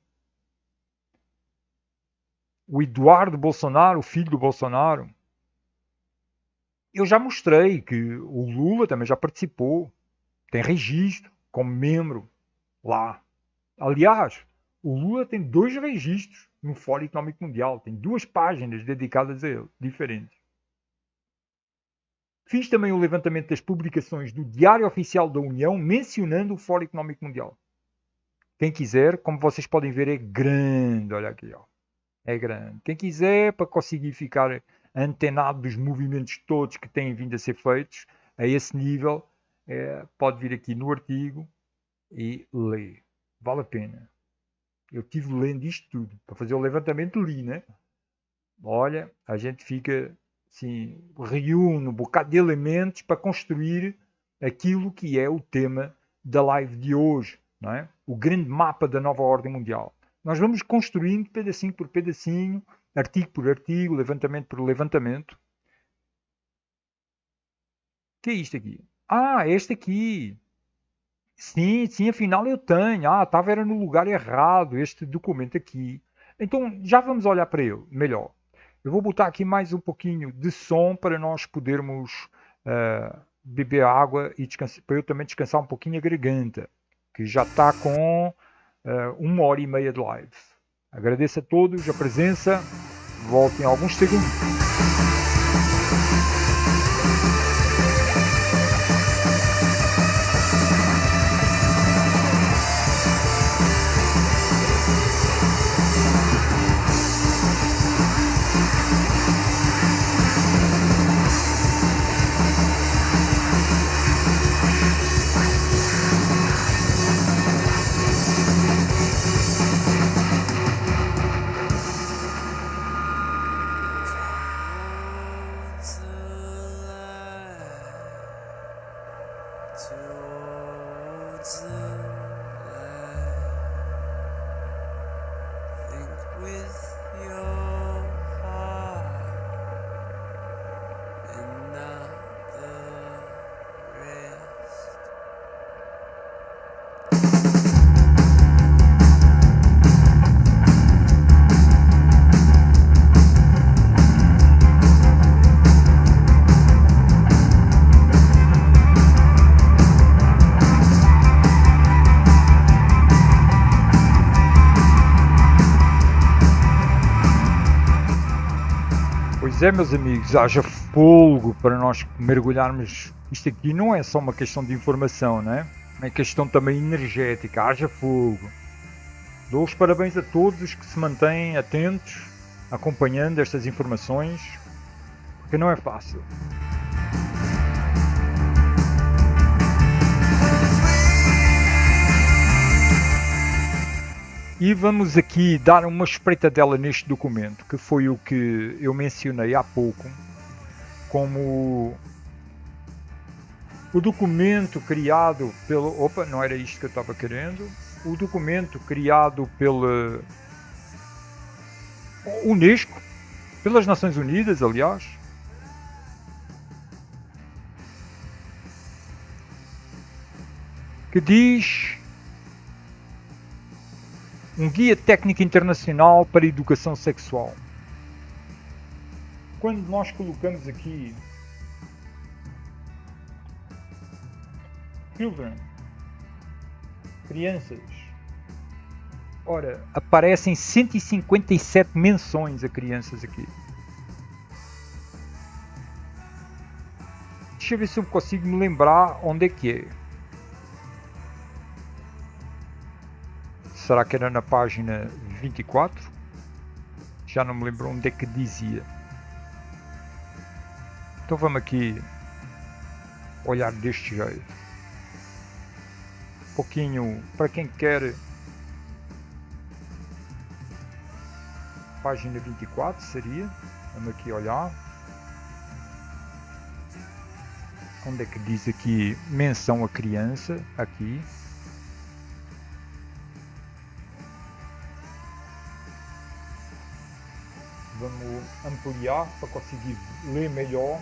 O Eduardo Bolsonaro, o filho do Bolsonaro. Eu já mostrei que o Lula também já participou. Tem registro como membro lá. Aliás, o Lula tem 2 registros no Fórum Económico Mundial. Tem 2 páginas dedicadas a ele, diferentes. Fiz também o levantamento das publicações do Diário Oficial da União mencionando o Fórum Económico Mundial. Quem quiser, como vocês podem ver, é grande. Olha aqui, ó. É grande. Quem quiser, para conseguir ficar antenado dos movimentos todos que têm vindo a ser feitos, a esse nível, pode vir aqui no artigo e ler. Vale a pena. Eu estive lendo isto tudo. Para fazer o levantamento, li, né? Olha, a gente fica, assim, reúne um bocado de elementos para construir aquilo que é o tema da live de hoje, não é? O grande mapa da nova ordem mundial. Nós vamos construindo pedacinho por pedacinho, artigo por artigo, levantamento por levantamento. O que é isto aqui? Ah, este aqui. Sim, sim, afinal eu tenho. Ah, estava era no lugar errado, este documento aqui. Então, já vamos olhar para ele melhor. Eu vou botar aqui mais um pouquinho de som para nós podermos beber água e para eu também descansar um pouquinho a garganta, que já está com 1h30 de live. Agradeço a todos a presença. Volto em alguns segundos. Meus amigos, haja fôlego para nós mergulharmos. Isto aqui não é só uma questão de informação, né? É questão também energética. Haja fogo. Dou os parabéns a todos os que se mantêm atentos, acompanhando estas informações, porque não é fácil. E vamos aqui dar uma espreitadela neste documento, que foi o que eu mencionei há pouco, como o documento criado pelo... Opa, não era isto que eu estava querendo. O documento criado pela Unesco, pelas Nações Unidas, aliás. Que diz... Um guia técnico internacional para a educação sexual. Quando nós colocamos aqui children, crianças, ora, aparecem 157 menções a crianças aqui. Deixa eu ver se eu consigo me lembrar onde é que é. Será que era na página 24? Já não me lembro onde é que dizia. Então vamos aqui olhar deste jeito. Um pouquinho para quem quer. Página 24 seria. Vamos aqui olhar. Onde é que diz aqui menção a criança? Aqui. Vamos ampliar para conseguir ler melhor.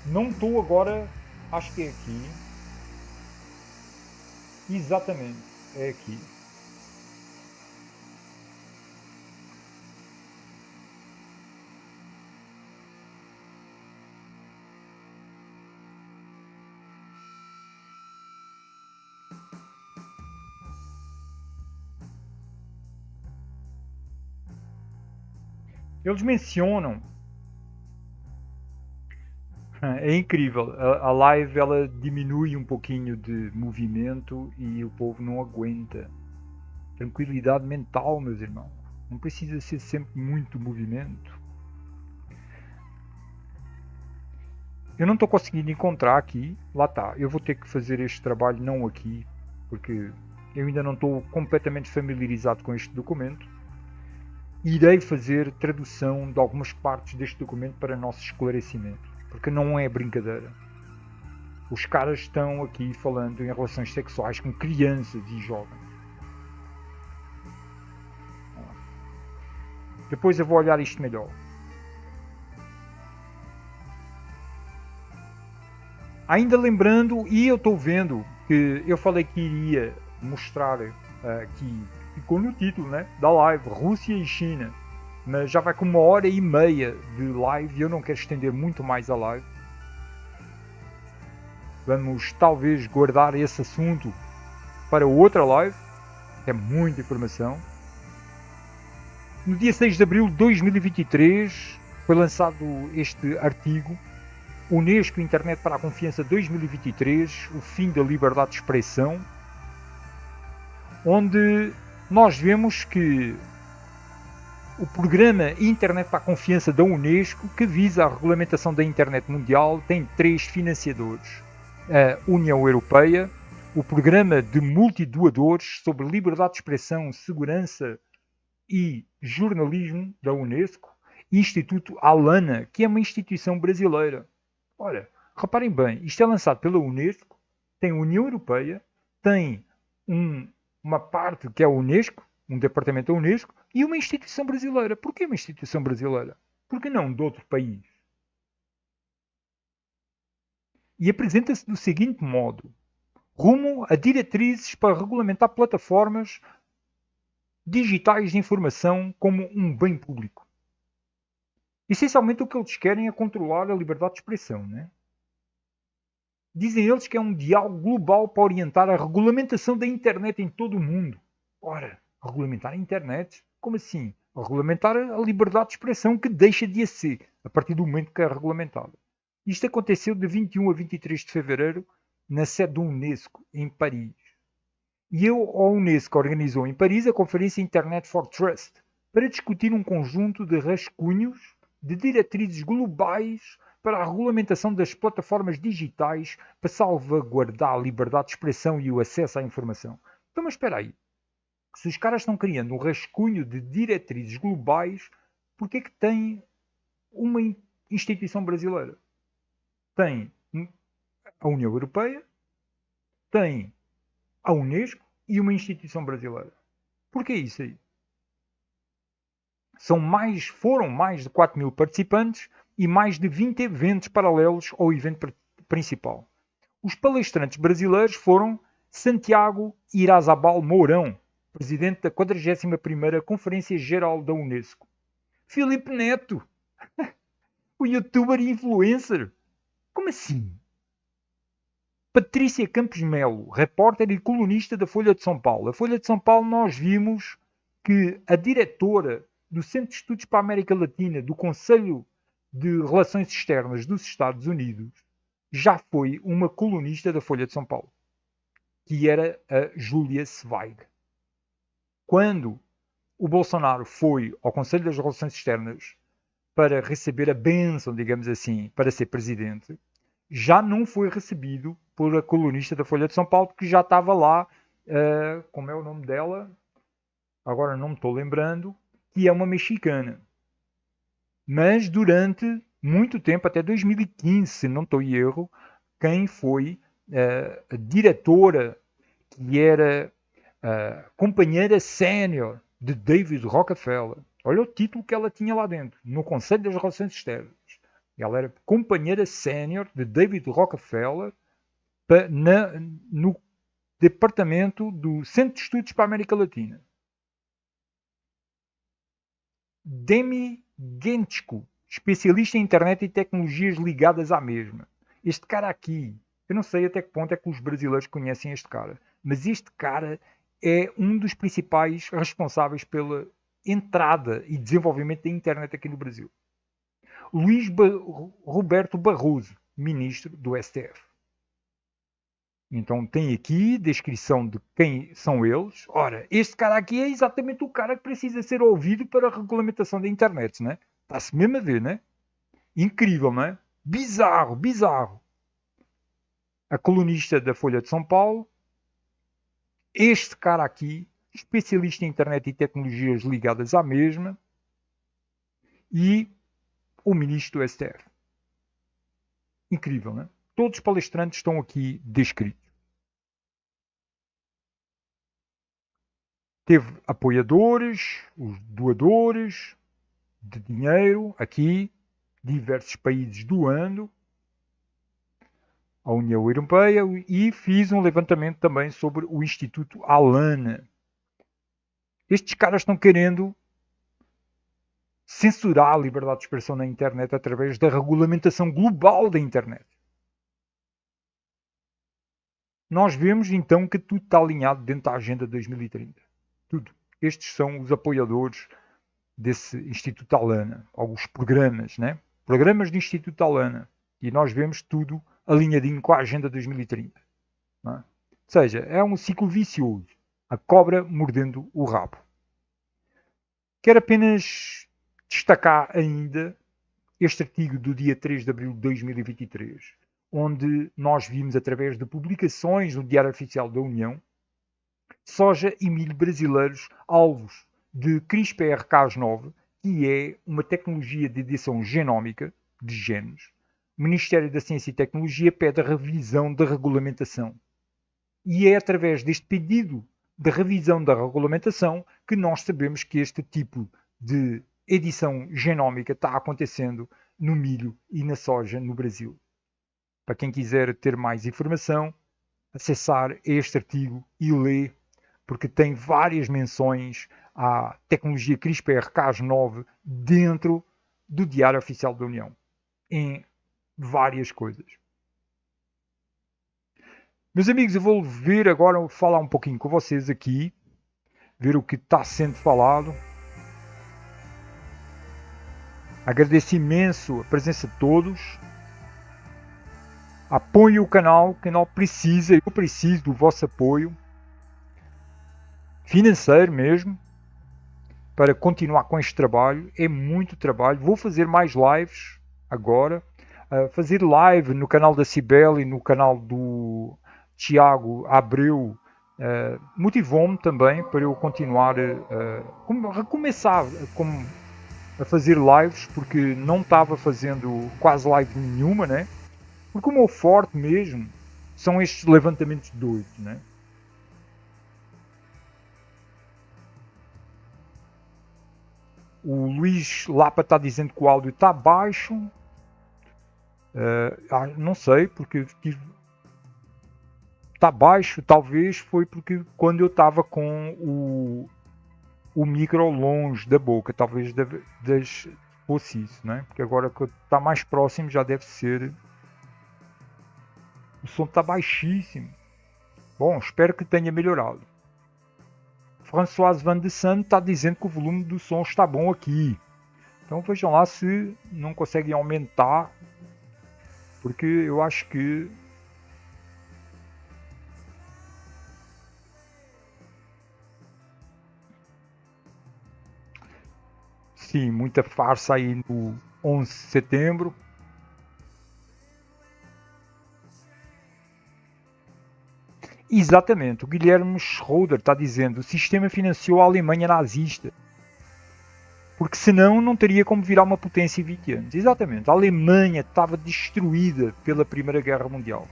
Não estou agora, acho que é aqui. Exatamente, é aqui. Eles mencionam. É incrível. A live ela diminui um pouquinho de movimento e o povo não aguenta. Tranquilidade mental, meus irmãos. Não precisa ser sempre muito movimento. Eu não estou conseguindo encontrar aqui. Lá está. Eu vou ter que fazer este trabalho não aqui, porque eu ainda não estou completamente familiarizado com este documento. Irei fazer tradução de algumas partes deste documento para nosso esclarecimento, porque não é brincadeira. Os caras estão aqui falando em relações sexuais com crianças e jovens. Depois eu vou olhar isto melhor. Ainda lembrando, e eu estou vendo que eu falei que iria mostrar aqui, ficou no título, né, da live, Rússia e China, mas já vai com 1h30 de live e eu não quero estender muito mais a live. Vamos talvez guardar esse assunto para outra live, é muita informação. No dia 6 de abril de 2023 foi lançado este artigo, Unesco Internet para a Confiança 2023, o fim da liberdade de expressão, onde nós vemos que o programa Internet para a Confiança da Unesco, que visa a regulamentação da internet mundial, tem 3 financiadores. A União Europeia, o Programa de Multidoadores sobre Liberdade de Expressão, Segurança e Jornalismo da Unesco, e Instituto Alana, que é uma instituição brasileira. Ora, reparem bem, isto é lançado pela Unesco, tem a União Europeia, tem uma parte que é a Unesco, um departamento da Unesco, e uma instituição brasileira. Porquê uma instituição brasileira? Por que não de outro país? E apresenta-se do seguinte modo: rumo a diretrizes para regulamentar plataformas digitais de informação como um bem público. Essencialmente o que eles querem é controlar a liberdade de expressão, né? Dizem eles que é um diálogo global para orientar a regulamentação da internet em todo o mundo. Ora, regulamentar a internet? Como assim? Regulamentar a liberdade de expressão, que deixa de a ser a partir do momento que é regulamentada. Isto aconteceu de 21 a 23 de fevereiro na sede do Unesco, em Paris. E a Unesco organizou em Paris a conferência Internet for Trust para discutir um conjunto de rascunhos de diretrizes globais para a regulamentação das plataformas digitais para salvaguardar a liberdade de expressão e o acesso à informação. Então, mas espera aí. Se os caras estão criando um rascunho de diretrizes globais, porquê que tem uma instituição brasileira? Tem a União Europeia, tem a Unesco e uma instituição brasileira. Porquê isso aí? Foram mais de 4.000 participantes e mais de 20 eventos paralelos ao evento principal. Os palestrantes brasileiros foram Santiago Irazabal Mourão, presidente da 41ª Conferência Geral da Unesco. Filipe Neto, o youtuber e influencer. Como assim? Patrícia Campos Melo, repórter e colunista da Folha de São Paulo. A Folha de São Paulo, nós vimos que a diretora do Centro de Estudos para a América Latina do Conselho de Relações Externas dos Estados Unidos já foi uma colunista da Folha de São Paulo, que era a Júlia Zweig. Quando o Bolsonaro foi ao Conselho das Relações Externas para receber a bênção, digamos assim, para ser presidente, já não foi recebido por a colunista da Folha de São Paulo, que já estava lá, como é o nome dela? Agora não me estou lembrando, que é uma mexicana. Mas durante muito tempo, até 2015, se não estou em erro, quem foi a diretora, que era companheira sénior de David Rockefeller. Olha o título que ela tinha lá dentro, no Conselho das Relações Externas. Ela era companheira sénior de David Rockefeller no departamento do Centro de Estudos para a América Latina. Demi Genchko, especialista em internet e tecnologias ligadas à mesma. Este cara aqui, eu não sei até que ponto é que os brasileiros conhecem este cara, mas este cara é um dos principais responsáveis pela entrada e desenvolvimento da internet aqui no Brasil. Luís Roberto Barroso, ministro do STF. Então tem aqui descrição de quem são eles. Ora, este cara aqui é exatamente o cara que precisa ser ouvido para a regulamentação da internet, né? Está-se mesmo a ver, né? Incrível, não é? Bizarro, bizarro. A colunista da Folha de São Paulo, este cara aqui, especialista em internet e tecnologias ligadas à mesma, e o ministro do STF. Incrível, não é? Todos os palestrantes estão aqui descritos. Teve apoiadores, os doadores de dinheiro aqui, diversos países doando à União Europeia, e fiz um levantamento também sobre o Instituto Alana. Estes caras estão querendo censurar a liberdade de expressão na internet através da regulamentação global da internet. Nós vemos então que tudo está alinhado dentro da Agenda 2030. Tudo. Estes são os apoiadores desse Instituto Alana, alguns programas, né? Programas do Instituto Alana. E nós vemos tudo alinhadinho com a Agenda 2030. Não é? Ou seja, é um ciclo vicioso. A cobra mordendo o rabo. Quero apenas destacar ainda este artigo do dia 3 de abril de 2023, onde nós vimos, através de publicações no Diário Oficial da União, soja e milho brasileiros alvos de CRISPR-Cas9, que é uma tecnologia de edição genómica de genes. O Ministério da Ciência e Tecnologia pede a revisão da regulamentação. E é através deste pedido de revisão da regulamentação que nós sabemos que este tipo de edição genómica está acontecendo no milho e na soja no Brasil. Para quem quiser ter mais informação, acessar este artigo e ler, porque tem várias menções à tecnologia CRISPR-Cas9 dentro do Diário Oficial da União, em várias coisas. Meus amigos, eu vou ver agora, falar um pouquinho com vocês aqui, ver o que está sendo falado. Agradeço imenso a presença de todos. Apoie o canal precisa, eu preciso do vosso apoio financeiro mesmo, para continuar com este trabalho. É muito trabalho. Vou fazer mais lives agora. Fazer live no canal da Cibele e no canal do Tiago Abreu motivou-me também para eu continuar recomeçar a fazer lives, porque não estava fazendo quase live nenhuma, né? Porque o meu forte mesmo são estes levantamentos doidos, né? O Luís Lapa está dizendo que o áudio está baixo. Não sei, porque está baixo. Talvez foi porque quando eu estava com o micro longe da boca, talvez fosse isso, né? Porque agora que está mais próximo já deve ser som está baixíssimo. Bom, espero que tenha melhorado. Françoise Van de Sande está dizendo que o volume do som está bom aqui. Então vejam lá se não conseguem aumentar, porque eu acho que sim, muita farsa aí no 11 de setembro. Exatamente, o Guilherme Schroeder está dizendo: o sistema financiou a Alemanha nazista, porque senão não teria como virar uma potência em 20 anos. Exatamente, a Alemanha estava destruída pela Primeira Guerra Mundial.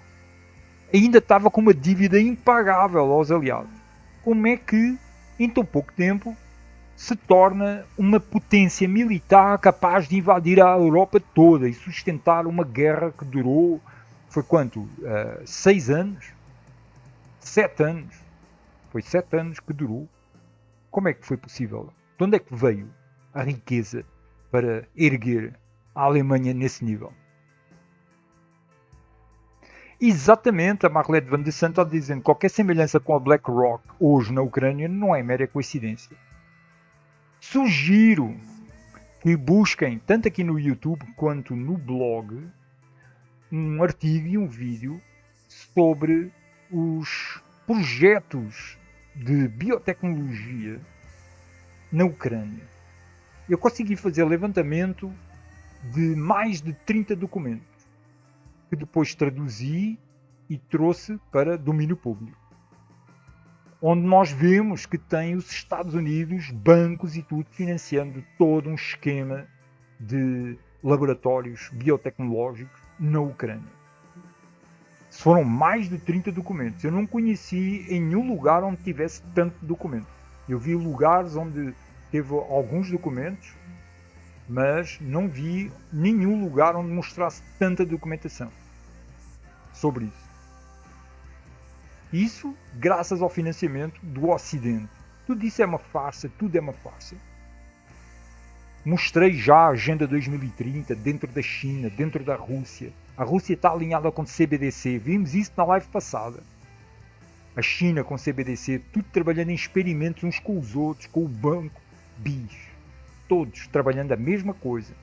Ainda estava com uma dívida impagável aos aliados. Como é que, em tão pouco tempo, se torna uma potência militar capaz de invadir a Europa toda e sustentar uma guerra que durou, foi quanto? 6 anos? 7 anos. Foi 7 anos que durou. Como é que foi possível? De onde é que veio a riqueza para erguer a Alemanha nesse nível? Exatamente, a Marlete Van de Santo está dizendo que qualquer semelhança com a BlackRock hoje na Ucrânia não é mera coincidência. Sugiro que busquem, tanto aqui no YouTube quanto no blog, um artigo e um vídeo sobre os projetos de biotecnologia na Ucrânia. Eu consegui fazer levantamento de mais de 30 documentos, que depois traduzi e trouxe para domínio público. Onde nós vemos que tem os Estados Unidos, bancos e tudo, financiando todo um esquema de laboratórios biotecnológicos na Ucrânia. Foram mais de 30 documentos. Eu não conheci em nenhum lugar onde tivesse tanto documento. Eu vi lugares onde teve alguns documentos, mas não vi nenhum lugar onde mostrasse tanta documentação sobre isso. Isso graças ao financiamento do Ocidente. Tudo isso é uma farsa, tudo é uma farsa. Mostrei já a Agenda 2030 dentro da China, dentro da Rússia. A Rússia está alinhada com o CBDC, vimos isso na live passada. A China com o CBDC, tudo trabalhando em experimentos uns com os outros, com o banco BIS. Todos trabalhando a mesma coisa.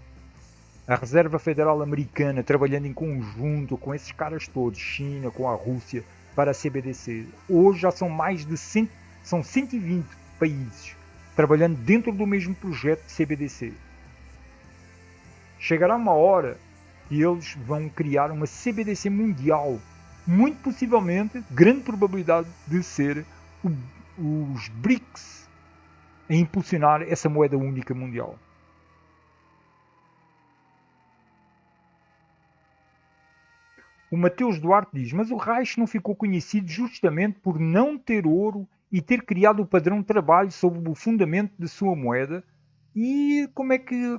A Reserva Federal Americana trabalhando em conjunto com esses caras todos, China com a Rússia, para a CBDC. Hoje já são mais de 120 países trabalhando dentro do mesmo projeto de CBDC. Chegará uma hora que eles vão criar uma CBDC mundial. Muito possivelmente, grande probabilidade de ser os BRICS a impulsionar essa moeda única mundial. O Mateus Duarte diz: mas o Reich não ficou conhecido justamente por não ter ouro e ter criado o padrão de trabalho sob o fundamento de sua moeda? E como é que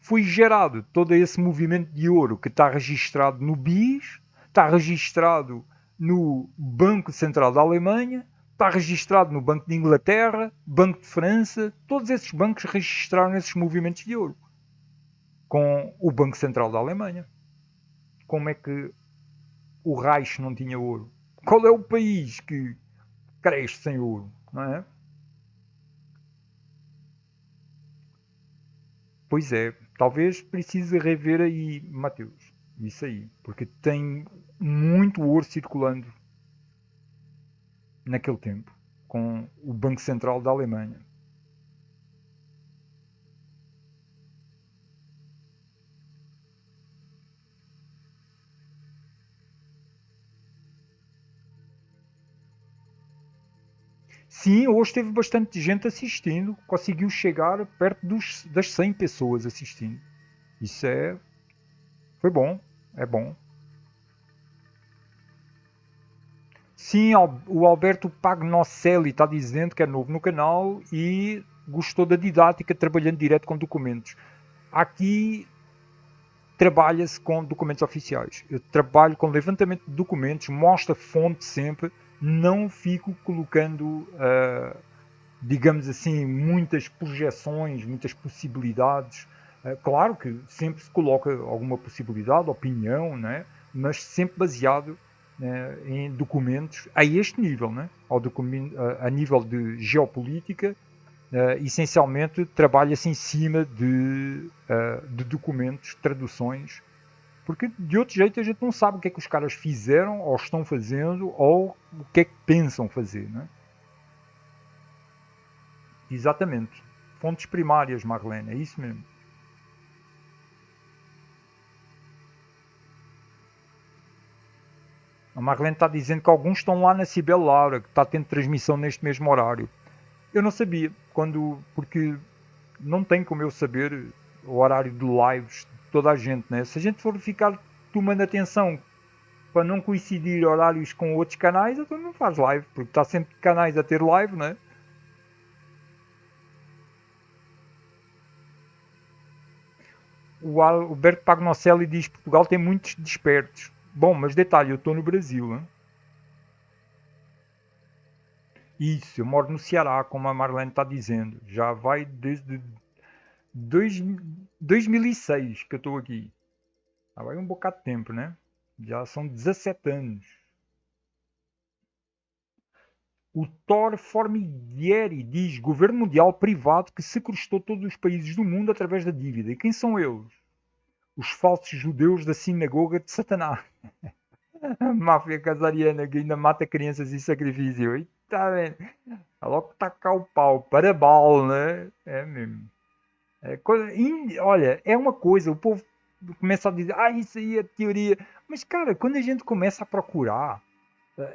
foi gerado todo esse movimento de ouro que está registrado no BIS, está registrado no Banco Central da Alemanha, está registrado no Banco de Inglaterra, Banco de França? Todos esses bancos registraram esses movimentos de ouro com o Banco Central da Alemanha. Como é que o Reich não tinha ouro? Qual é o país que cresce sem ouro, não é? Pois é, talvez precise rever aí, Mateus, isso aí, porque tem muito ouro circulando naquele tempo, com o Banco Central da Alemanha. Sim, hoje teve bastante gente assistindo, conseguiu chegar perto das 100 pessoas assistindo. Isso foi bom, é bom. Sim, o Alberto Pagnocelli está dizendo que é novo no canal e gostou da didática trabalhando direto com documentos. Aqui trabalha-se com documentos oficiais. Eu trabalho com levantamento de documentos, mostro a fonte sempre, não fico colocando, digamos assim, muitas projeções, muitas possibilidades. Claro que sempre se coloca alguma possibilidade, opinião, né? Mas sempre baseado em documentos a este nível, né? A nível de geopolítica, essencialmente trabalha-se em cima de documentos, traduções, porque de outro jeito a gente não sabe o que é que os caras fizeram ou estão fazendo ou o que é que pensam fazer, né? Exatamente. Fontes primárias, Marlene, é isso mesmo. A Marlene está dizendo que alguns estão lá na Cibel Laura, que está tendo transmissão neste mesmo horário. Eu não sabia, porque não tem como eu saber o horário de lives de toda a gente, né? Se a gente for ficar tomando atenção para não coincidir horários com outros canais, então não faz live, porque está sempre canais a ter live, né? O Alberto Pagnocelli diz que Portugal tem muitos despertos. Bom, mas detalhe, eu estou no Brasil, hein? Isso, eu moro no Ceará, como a Marlene está dizendo. Já vai desde dois, 2006 que eu estou aqui. Já vai um bocado de tempo, né? Já são 17 anos. O Thor Formigieri diz: governo mundial privado que sequestrou todos os países do mundo através da dívida. E quem são eles? Os falsos judeus da sinagoga de Satanás. A máfia casariana que ainda mata crianças em sacrifício. Está vendo? É logo tacar o pau para bal, né? É mesmo. Olha, é uma coisa, o povo começa a dizer, isso aí é teoria. Mas, cara, quando a gente começa a procurar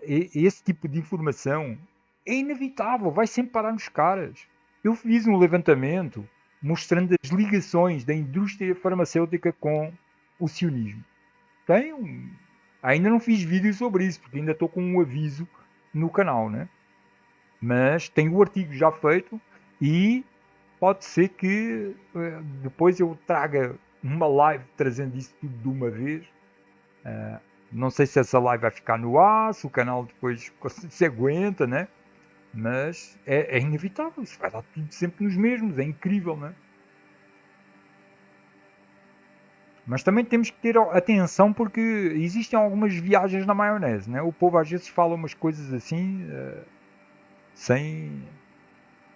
esse tipo de informação, é inevitável, vai sempre parar nos caras. Eu fiz um levantamento mostrando as ligações da indústria farmacêutica com o sionismo. Ainda não fiz vídeo sobre isso, porque ainda estou com um aviso no canal, né? Mas tenho o artigo já feito e pode ser que depois eu traga uma live trazendo isso tudo de uma vez. Não sei se essa live vai ficar no ar, se o canal depois se aguenta, né? Mas é inevitável, isso vai dar tudo sempre nos mesmos, é incrível, né? Mas também temos que ter atenção porque existem algumas viagens na maionese, né? O povo às vezes fala umas coisas assim sem,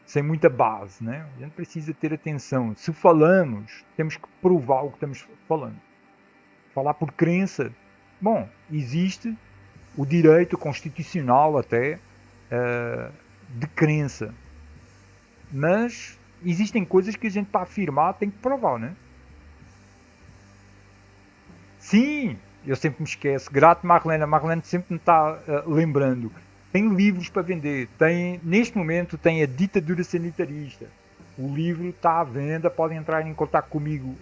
sem muita base, né? A gente precisa ter atenção. Se falamos, temos que provar o que estamos falando. Falar por crença, bom, existe o direito constitucional até de crença, mas existem coisas que a gente para afirmar tem que provar, né? Sim, eu sempre me esqueço. Grato, Marlene. A Marlene sempre me está lembrando. Tem livros para vender. Neste momento tem a Ditadura Sanitarista. O livro está à venda. Podem entrar em contato comigo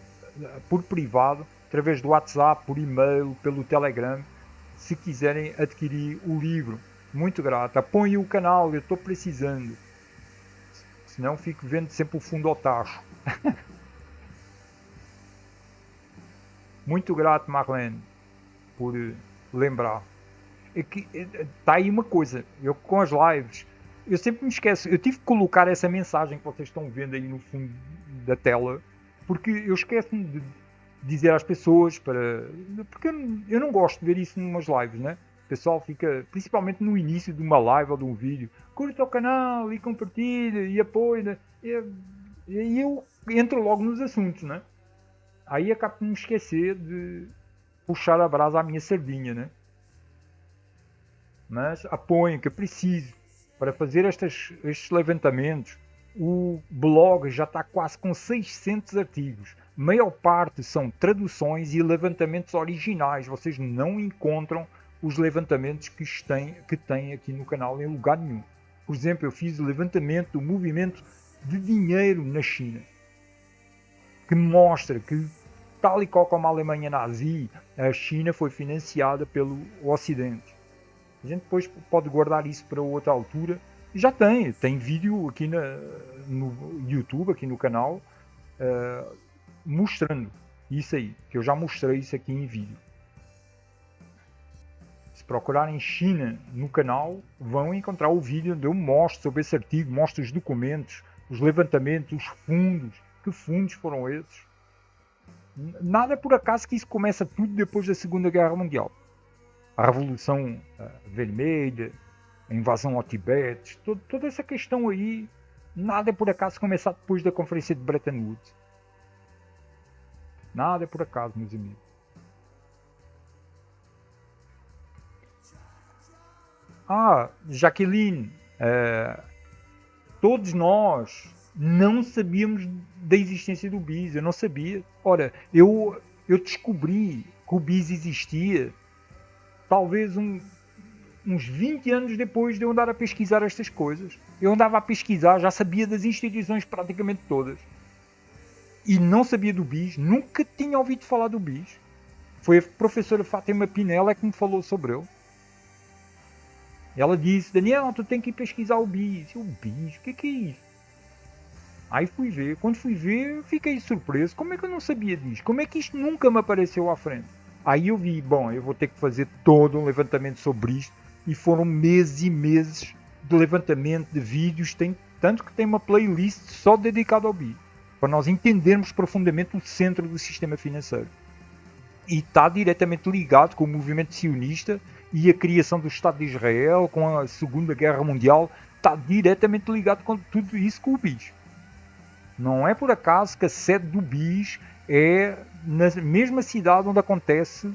por privado, através do WhatsApp, por e-mail, pelo Telegram, se quiserem adquirir o livro. Muito grato. Apoiem o canal, eu estou precisando. Senão fico vendo sempre o fundo ao tacho. Muito grato, Marlene, por lembrar. Está aí uma coisa, eu com as lives, eu sempre me esqueço, eu tive que colocar essa mensagem que vocês estão vendo aí no fundo da tela, porque eu esqueço-me de dizer às pessoas porque eu não gosto de ver isso em umas lives, né? O pessoal fica, principalmente no início de uma live ou de um vídeo, curta o canal e compartilha e apoia, né? E eu entro logo nos assuntos, né? Aí acabo de me esquecer de puxar a brasa à minha sardinha, né? Mas apoiem que eu preciso para fazer estes levantamentos. O blog já está quase com 600 artigos. A maior parte são traduções e levantamentos originais. Vocês não encontram os levantamentos que têm aqui no canal em lugar nenhum. Por exemplo, eu fiz o levantamento do movimento de dinheiro na China, que mostra que, tal e qual como a Alemanha nazi, a China foi financiada pelo Ocidente. A gente depois pode guardar isso para outra altura. Já tem vídeo aqui no YouTube, aqui no canal, mostrando isso aí, que eu já mostrei isso aqui em vídeo. Se procurarem China no canal, vão encontrar o vídeo onde eu mostro sobre esse artigo, mostro os documentos, os levantamentos, os fundos. Que fundos foram esses? Nada por acaso que isso começa tudo depois da Segunda Guerra Mundial. a Revolução Vermelha, a invasão ao Tibete, toda essa questão aí, nada é por acaso começar depois da Conferência de Bretton Woods. Nada é por acaso, meus amigos. Jaqueline, todos nós não sabíamos da existência do BIS, eu não sabia. Ora, eu descobri que o BIS existia talvez uns 20 anos depois de eu andar a pesquisar estas coisas. Eu andava a pesquisar, já sabia das instituições praticamente todas. E não sabia do BIS, nunca tinha ouvido falar do BIS. Foi a professora Fátima Pinella que me falou sobre ele. Ela disse, Daniel, tu tem que ir pesquisar o BIS. O BIS? O que é isso? Aí fui ver. Quando fui ver, fiquei surpreso. Como é que eu não sabia disso? Como é que isto nunca me apareceu à frente? Aí eu vi, bom, eu vou ter que fazer todo um levantamento sobre isto. E foram meses e meses de levantamento de vídeos. Tanto que tem uma playlist só dedicada ao BIS. Para nós entendermos profundamente o centro do sistema financeiro. E está diretamente ligado com o movimento sionista e a criação do Estado de Israel, com a Segunda Guerra Mundial, está diretamente ligado com tudo isso com o BIS. Não é por acaso que a sede do BIS é na mesma cidade onde acontece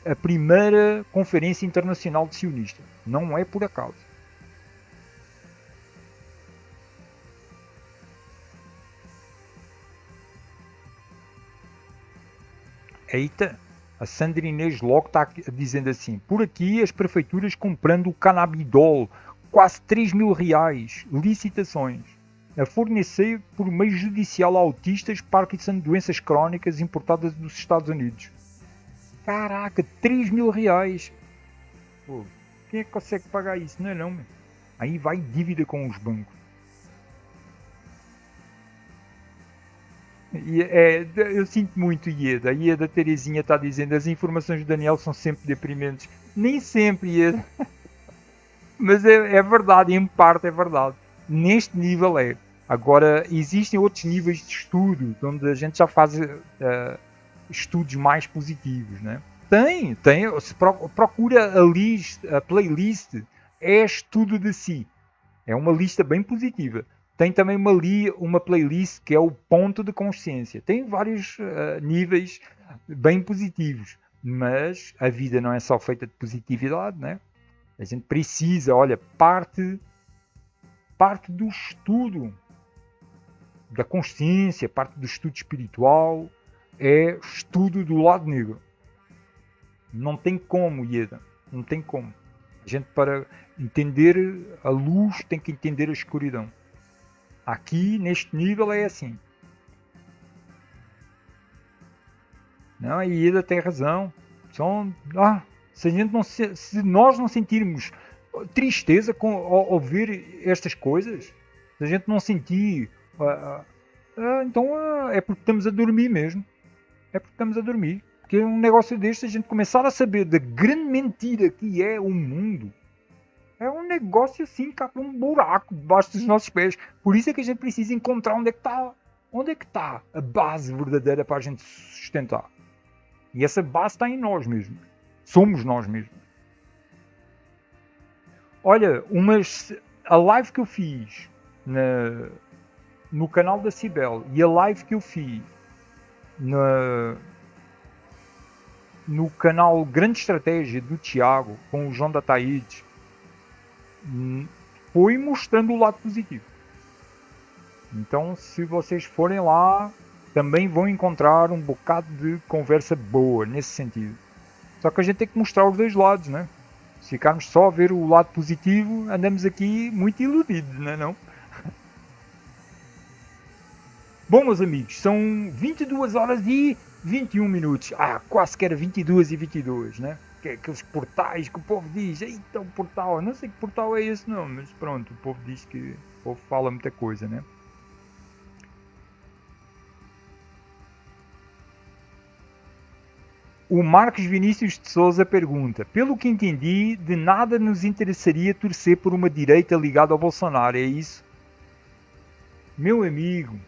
a primeira Conferência Internacional de Sionista. Não é por acaso. Eita! A Sandra Inês Locke está dizendo assim, por aqui as prefeituras comprando o canabidol, quase 3 mil reais, licitações, a fornecer por meio judicial a autistas, Parkinson, doenças crónicas importadas dos Estados Unidos. Caraca, 3 mil reais. Pô, quem é que consegue pagar isso? Não é não, meu. Aí vai dívida com os bancos. Eu sinto muito Ieda. A Ieda Terezinha está dizendo as informações do Daniel são sempre deprimentes. Nem sempre, Ieda. Mas é verdade, em parte é verdade. Neste nível é. Agora, existem outros níveis de estudo, onde a gente já faz estudos mais positivos, né? Tem. Se procura a playlist, é estudo de si. É uma lista bem positiva. Tem também uma playlist que é o ponto de consciência. Tem vários níveis bem positivos. Mas a vida não é só feita de positividade, né? A gente precisa, olha, parte do estudo da consciência, parte do estudo espiritual, é estudo do lado negro. Não tem como, Ieda. Não tem como. A gente, para entender a luz, tem que entender a escuridão. Aqui, neste nível, é assim. Não, a Ieda tem razão. Se nós não sentirmos tristeza ao ver estas coisas, se a gente não sentir, então é porque estamos a dormir mesmo. É porque estamos a dormir. Porque um negócio deste, a gente começar a saber da grande mentira que é o mundo, é um negócio assim, cá com um buraco debaixo dos nossos pés. Por isso é que a gente precisa encontrar onde é que está a base verdadeira para a gente sustentar. E essa base está em nós mesmos. Somos nós mesmos. Olha, a live que eu fiz no canal da Cibele e a live que eu fiz no canal Grande Estratégia do Tiago com o João da Taíde, foi mostrando o lado positivo. Então, se vocês forem lá, também vão encontrar um bocado de conversa boa nesse sentido. Só que a gente tem que mostrar os dois lados, né? Se ficarmos só a ver o lado positivo, andamos aqui muito iludidos, não é não? Bom, meus amigos, são 22 horas e 21 minutos. Quase que era 22 e 22, né? Que é aqueles portais que o povo diz, eita, o portal, não sei que portal é esse não, mas pronto, o povo diz que o povo fala muita coisa, né? O Marcos Vinícius de Souza pergunta, pelo que entendi, de nada nos interessaria torcer por uma direita ligada ao Bolsonaro, é isso? Meu amigo,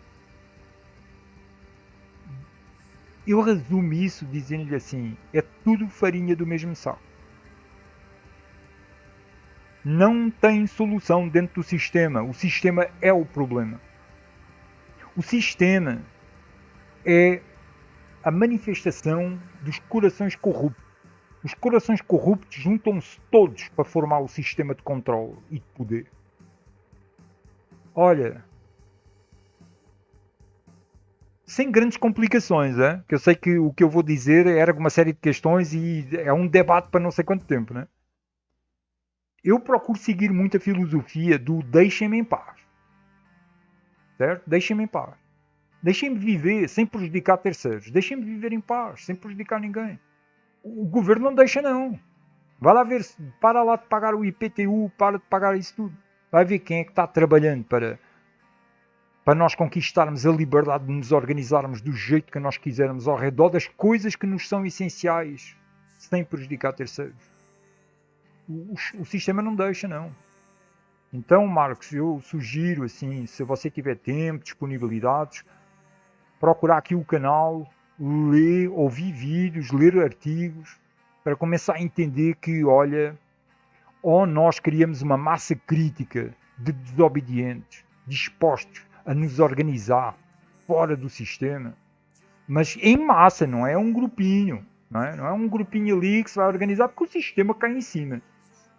eu resumo isso dizendo-lhe assim, é tudo farinha do mesmo saco. não tem solução dentro do sistema. O sistema é o problema. O sistema é a manifestação dos corações corruptos. Os corações corruptos juntam-se todos para formar o sistema de controle e de poder. Olha, sem grandes complicações, é? Que eu sei que o que eu vou dizer era uma série de questões e é um debate para não sei quanto tempo, né? Eu procuro seguir muito a filosofia do deixem-me em paz. Certo? Deixem-me em paz. Deixem-me viver sem prejudicar terceiros. Deixem-me viver em paz, sem prejudicar ninguém. O governo não deixa, não. Vai lá ver, para lá de pagar o IPTU, para de pagar isso tudo. Vai ver quem é que está trabalhando para nós conquistarmos a liberdade de nos organizarmos do jeito que nós quisermos ao redor das coisas que nos são essenciais, sem prejudicar terceiros. O sistema não deixa, não. Então, Marcos, eu sugiro, assim, se você tiver tempo, disponibilidades, procurar aqui o canal, ler, ouvir vídeos, ler artigos, para começar a entender que, olha, ou nós criamos uma massa crítica de desobedientes, dispostos a nos organizar fora do sistema, mas em massa, não é um grupinho, não é um grupinho ali que se vai organizar, porque o sistema cai em cima.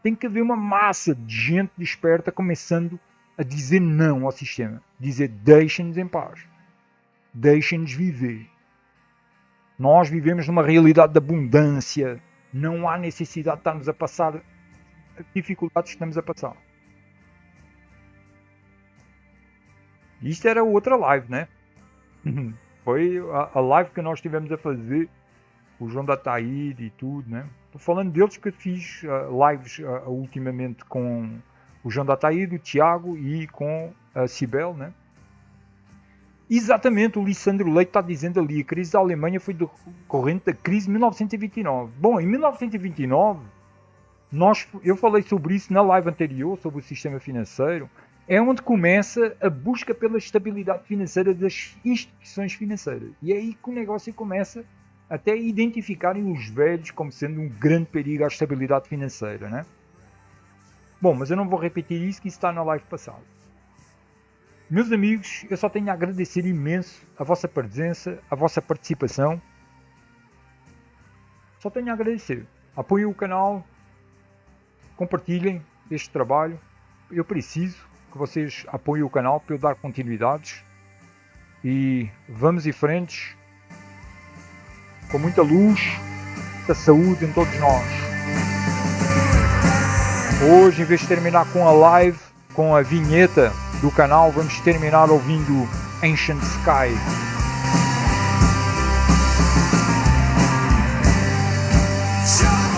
Tem que haver uma massa de gente desperta começando a dizer não ao sistema, dizer deixem-nos em paz, deixem-nos viver. Nós vivemos numa realidade de abundância. Não há necessidade de estarmos a passar as dificuldades que estamos a passar. Isto era outra live, né? Foi a live que nós estivemos a fazer. O João da Taíde e tudo, né? Estou falando deles porque eu fiz lives ultimamente com o João da Taíde, o Tiago e com a Cibel, né? Exatamente, o Lissandro Leite está dizendo ali, a crise da Alemanha foi decorrente da crise de 1929. Bom, em 1929, eu falei sobre isso na live anterior, sobre o sistema financeiro, é onde começa a busca pela estabilidade financeira das instituições financeiras. E é aí que o negócio começa até a identificarem os velhos como sendo um grande perigo à estabilidade financeira, né? Bom, mas eu não vou repetir isso, que isso está na live passada. Meus amigos, eu só tenho a agradecer imenso a vossa presença, a vossa participação. Só tenho a agradecer. Apoiem o canal, compartilhem este trabalho. Eu preciso que vocês apoiem o canal para eu dar continuidades. E vamos em frente, com muita luz, muita saúde em todos nós. Hoje, em vez de terminar com a live, com a vinheta do canal, vamos terminar ouvindo Ancient Sky. Show.